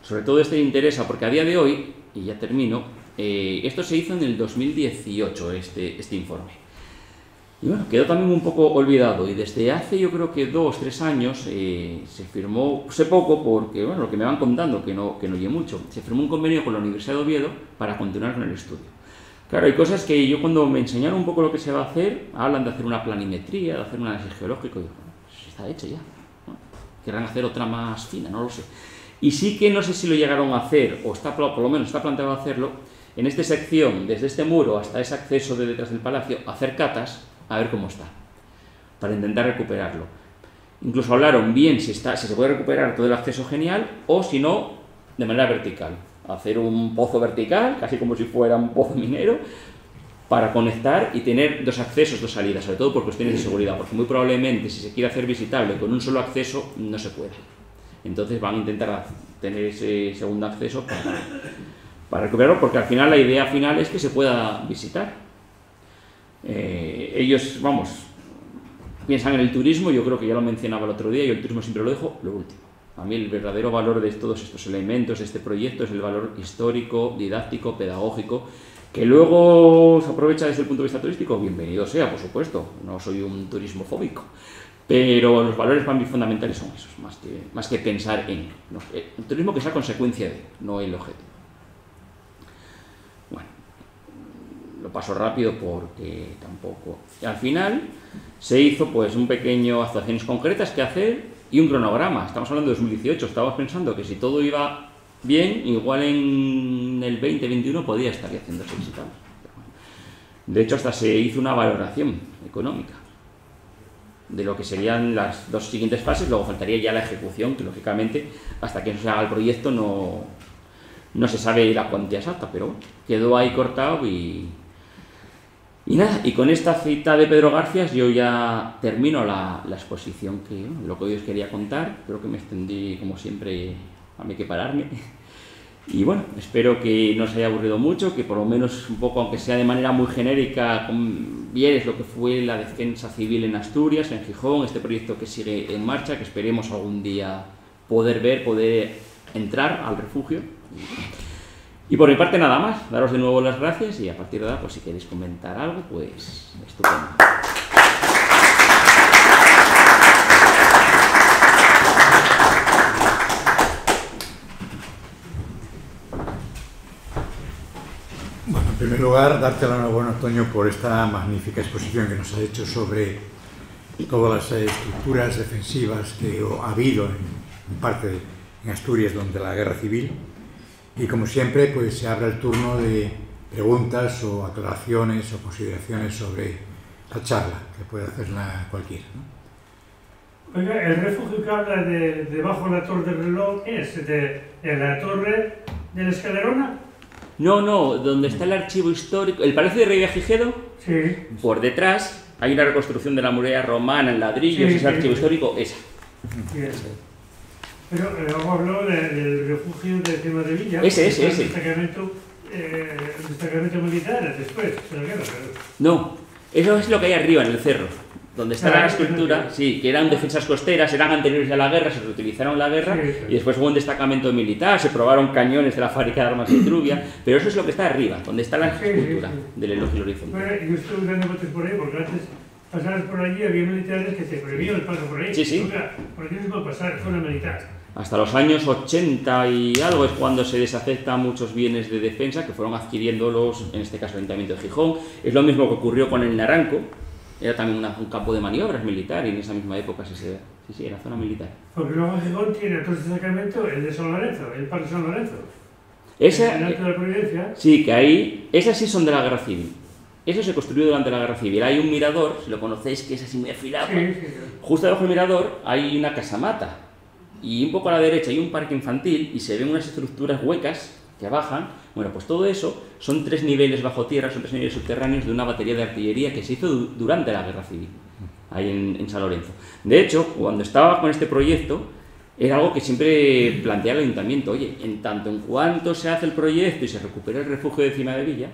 S2: Sobre todo este interesa porque a día de hoy, y ya termino, esto se hizo en el 2018, este informe. Y bueno, quedó también un poco olvidado y desde hace yo creo que 2 o 3 años se firmó, sé poco porque bueno, lo que me van contando, que no oye mucho, se firmó un convenio con la Universidad de Oviedo para continuar con el estudio. Claro, hay cosas que yo cuando me enseñaron un poco lo que se va a hacer, hablan de hacer una planimetría, de hacer un análisis geológico, y digo, pues está hecho ya. ¿No? Querrán hacer otra más fina, no lo sé. Y sí que no sé si lo llegaron a hacer, o está, por lo menos está planteado hacerlo, en esta sección, desde este muro hasta ese acceso de detrás del palacio, hacer catas, a ver cómo está, para intentar recuperarlo. Incluso hablaron bien si se puede recuperar todo el acceso genial, o si no, de manera vertical. Hacer un pozo vertical, casi como si fuera un pozo minero, para conectar y tener 2 accesos, 2 salidas, sobre todo por cuestiones de seguridad, porque muy probablemente si se quiere hacer visitable con un solo acceso, no se puede. Entonces van a intentar tener ese segundo acceso para recuperarlo, porque al final la idea final es que se pueda visitar. Ellos, vamos, piensan en el turismo, yo creo que ya lo mencionaba el otro día, yo el turismo siempre lo dejo lo último. A mí el verdadero valor de todos estos elementos, de este proyecto, es el valor histórico, didáctico, pedagógico, que luego se aprovecha desde el punto de vista turístico, bienvenido sea, por supuesto, no soy un turismofóbico, pero los valores para mí fundamentales son esos, más que pensar en el turismo, que sea consecuencia de, no el objetivo. Bueno, lo paso rápido porque tampoco... Y al final se hizo pues un pequeño actuaciones concretas que hacer y un cronograma. Estamos hablando de 2018, estábamos pensando que si todo iba bien, igual en el 2021 podía estar haciéndose visitables. De hecho, hasta se hizo una valoración económica de lo que serían las 2 siguientes fases, luego faltaría ya la ejecución, que lógicamente hasta que no se haga el proyecto no se sabe la cuantía exacta, pero bueno, quedó ahí cortado y nada, y con esta cita de Pedro Garfias yo ya termino la exposición, que lo que hoy os quería contar. Creo que me extendí como siempre, a mí que pararme. Y bueno, espero que no os haya aburrido mucho, que por lo menos un poco, aunque sea de manera muy genérica, vieres lo que fue la defensa civil en Asturias, en Gijón, este proyecto que sigue en marcha, que esperemos algún día poder entrar al refugio. Y por mi parte nada más, daros de nuevo las gracias y a partir de ahora, pues si queréis comentar algo, pues estupendo.
S1: Bueno, en primer lugar, darte la enhorabuena, Antonio, por esta magnífica exposición que nos has hecho sobre todas las estructuras defensivas que ha habido en parte en Asturias durante la Guerra Civil. Y como siempre, pues se abre el turno de preguntas o aclaraciones o consideraciones sobre la charla, que puede hacerla cualquiera, ¿no?
S3: Oiga, el refugio que habla de debajo de la torre del reloj es de la torre de la Escalerona.
S2: No, donde está el archivo histórico, el Palacio de Rey de Gijedo,
S3: Sí.
S2: por detrás hay una reconstrucción de la muralla romana en ladrillos,
S3: Sí,
S2: ese archivo histórico, esa.
S3: Sí. Pero luego habló del refugio de Quema de Villa.
S2: Ese.
S3: Destacamento militar después de la guerra.
S2: No, eso es lo que hay arriba, en el cerro, donde está la escultura, sí, que eran defensas costeras, eran anteriores a la guerra, se reutilizaron en la guerra,
S3: Sí.
S2: y después hubo un destacamento militar, se probaron cañones de la fábrica de armas de Trubia, pero eso es lo que está arriba, donde está la escultura del elogio horizontal.
S3: Bueno, yo estuve dando vueltas por ahí, porque antes pasabas por allí, había militares que te prohibían el paso por ahí.
S2: Sí.
S3: O sea, por aquí no se puede pasar, zona militar.
S2: Hasta los años 80 y algo es cuando se desaceptan muchos bienes de defensa que fueron adquiriéndolos, en este caso el Ayuntamiento de Gijón. Es lo mismo que ocurrió con el Naranco, era también un campo de maniobras militar y en esa misma época sí, era zona militar.
S3: Porque luego Gijón tiene otro destacamento, el de San Lorenzo, el Parque San Lorenzo.
S2: Esa,
S3: el Alto de la Providencia.
S2: sí, que ahí, esas sí son de la Guerra Civil. Eso se construyó durante la Guerra Civil. Hay un mirador, si lo conocéis, que es así muy afilado.
S3: Sí, sí.
S2: Justo debajo del mirador hay una casamata. Y un poco a la derecha hay un parque infantil y se ven unas estructuras huecas que bajan. Bueno, pues todo eso son 3 niveles bajo tierra, son 3 niveles subterráneos de una batería de artillería que se hizo durante la Guerra Civil, ahí en San Lorenzo. De hecho, cuando estaba con este proyecto, era algo que siempre planteaba el ayuntamiento. Oye, en tanto en cuanto se hace el proyecto y se recupera el refugio de Cima de Villa,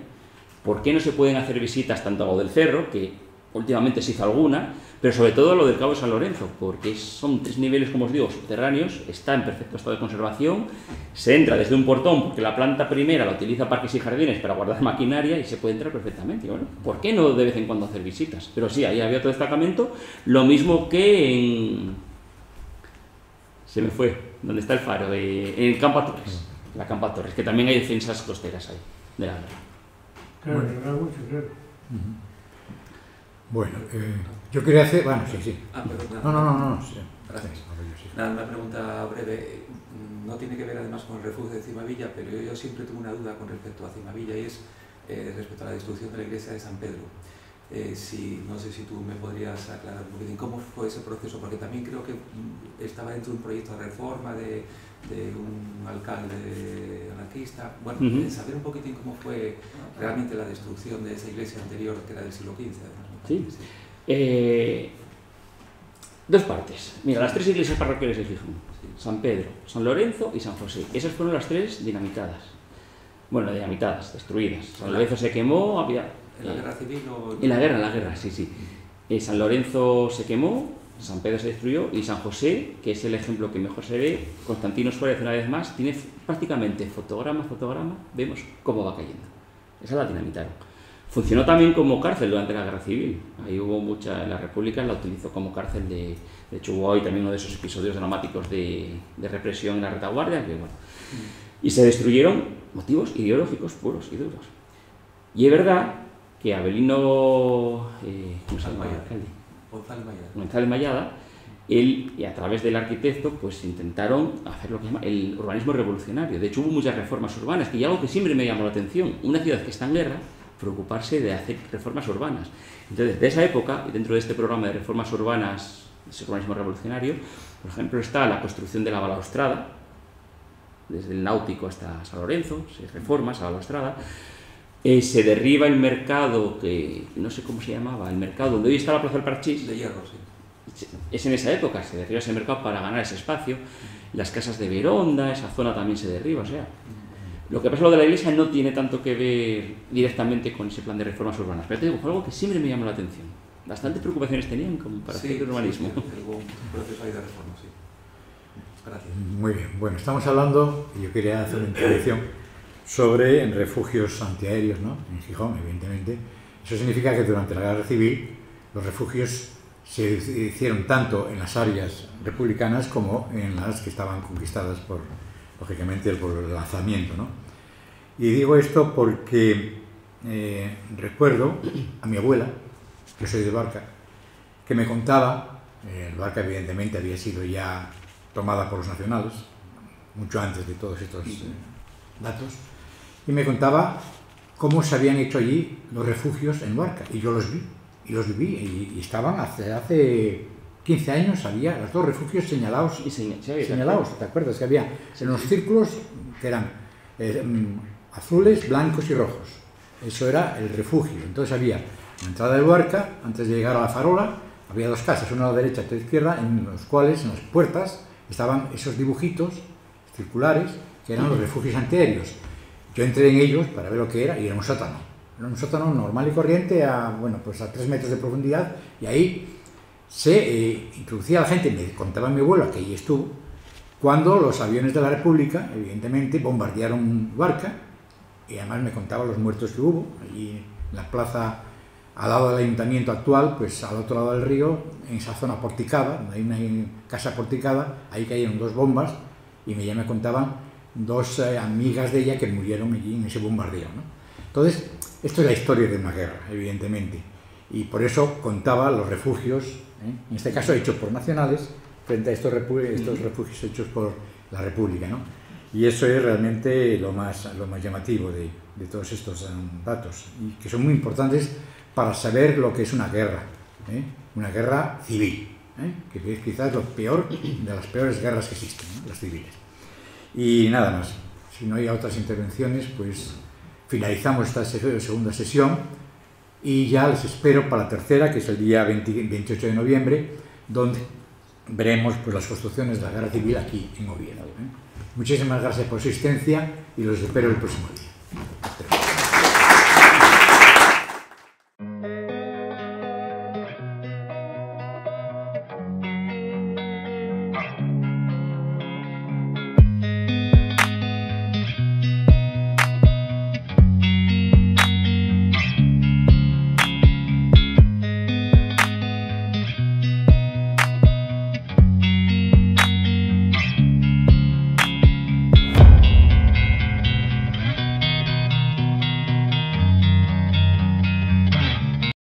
S2: ¿por qué no se pueden hacer visitas tanto a lo del cerro, que últimamente se hizo alguna, pero sobre todo a lo del Cabo de San Lorenzo? Porque son 3 niveles, como os digo, subterráneos, está en perfecto estado de conservación, se entra desde un portón, porque la planta primera la utiliza Parques y Jardines para guardar maquinaria y se puede entrar perfectamente. Y bueno, ¿por qué no de vez en cuando hacer visitas? Pero sí, ahí había todo destacamento, lo mismo que en... Se me fue, ¿dónde está el faro? En Campo Torres, la Campo Torres, que también hay defensas costeras ahí, de la guerra.
S3: Claro, era mucho, claro.
S1: Bueno, yo quería hacer... Bueno, sí.
S4: Perdón,
S1: No. Sí.
S4: Gracias.
S1: Sí.
S4: Nada, una pregunta breve. No tiene que ver además con el refugio de Cimavilla, pero yo siempre tuve una duda con respecto a Cimavilla y es respecto a la destrucción de la iglesia de San Pedro. No sé si tú me podrías aclarar un poquitín cómo fue ese proceso, porque también creo que estaba dentro de un proyecto de reforma de un alcalde anarquista. Bueno, saber un poquitín cómo fue realmente la destrucción de esa iglesia anterior, que era del siglo XV. Además,
S2: sí. 2 partes. Mira, las 3 iglesias parroquiales de Gijón: San Pedro, San Lorenzo y San José. Esas fueron las 3 dinamitadas. Bueno, dinamitadas, destruidas. San Lorenzo se quemó, había...
S4: ¿En la guerra civil o...?
S2: En la guerra, sí. San Lorenzo se quemó, San Pedro se destruyó y San José, que es el ejemplo que mejor se ve, Constantino Suárez una vez más, tiene prácticamente fotograma, vemos cómo va cayendo. Esa la dinamitaron. Funcionó también como cárcel durante la Guerra Civil. Ahí hubo mucha... La República la utilizó como cárcel de hecho hubo ahí también uno de esos episodios dramáticos de represión en la retaguardia, que bueno... Y se destruyeron motivos ideológicos puros y duros. Y es verdad que Avelino... ¿cómo se llama el alcalde? González Mayada, él y a través del arquitecto pues intentaron hacer lo que se llama el urbanismo revolucionario. De hecho hubo muchas reformas urbanas, que es algo que siempre me llamó la atención. Una ciudad que está en guerra, preocuparse de hacer reformas urbanas. Entonces, de esa época, y dentro de este programa de reformas urbanas, ese urbanismo revolucionario, por ejemplo, está la construcción de la balaustrada, desde el Náutico hasta San Lorenzo, se reforma esa balaustrada. Se derriba el mercado, que no sé cómo se llamaba, el mercado donde hoy está la Plaza del Parchís.
S4: De hierro, sí.
S2: Es en esa época, se derriba ese mercado para ganar ese espacio. Las casas de Veronda, esa zona también se derriba, o sea... Lo que pasa lo de la iglesia no tiene tanto que ver directamente con ese plan de reformas urbanas, pero te digo, fue algo que siempre me llamó la atención. Bastantes preocupaciones tenían como para hacer el urbanismo.
S4: Sí, hubo un proceso ahí de reforma, sí. Gracias.
S1: Muy bien. Bueno, estamos hablando, y yo quería hacer una intervención sobre refugios antiaéreos, ¿no? En Gijón, evidentemente. Eso significa que durante la Guerra Civil los refugios se hicieron tanto en las áreas republicanas como en las que estaban conquistadas por, lógicamente, por el lanzamiento, ¿no? Y digo esto porque recuerdo a mi abuela, yo soy de Barca, que me contaba, Barca evidentemente había sido ya tomada por los nacionales, mucho antes de todos estos datos, y me contaba cómo se habían hecho allí los refugios en Barca, y yo los vi, y estaban hace 15 años, había los 2 refugios señalados, ¿te acuerdas? Que había en unos círculos que eran azules, blancos y rojos. Eso era el refugio. Entonces había la entrada de Barca, antes de llegar a la farola, había 2 casas, una a la derecha y otra a la izquierda, en los cuales, en las puertas, estaban esos dibujitos circulares que eran los refugios antiaéreos. Yo entré en ellos para ver lo que era y era un sótano. Era un sótano normal y corriente a 3 metros de profundidad, y ahí se introducía a la gente. Me contaba mi abuelo que allí estuvo cuando los aviones de la República, evidentemente, bombardearon Barca, y además me contaba los muertos que hubo allí en la plaza al lado del ayuntamiento actual, pues al otro lado del río, en esa zona porticada, donde hay una casa porticada, ahí cayeron 2 bombas, y ya me contaban 2 amigas de ella que murieron allí en ese bombardeo, ¿no? Entonces, esto es la historia de una guerra, evidentemente, y por eso contaba los refugios, en este caso hechos por nacionales, frente a estos refugios hechos por la República, ¿no? Y eso es realmente lo más llamativo de todos estos datos, y que son muy importantes para saber lo que es una guerra, una guerra civil, que es quizás lo peor de las peores guerras que existen, las civiles. Y nada más, si no hay otras intervenciones, pues finalizamos esta segunda sesión y ya les espero para la tercera, que es el día 28 de noviembre, donde veremos pues, las construcciones de la guerra civil aquí en Oviedo. Muchísimas gracias por su asistencia y los espero el próximo día.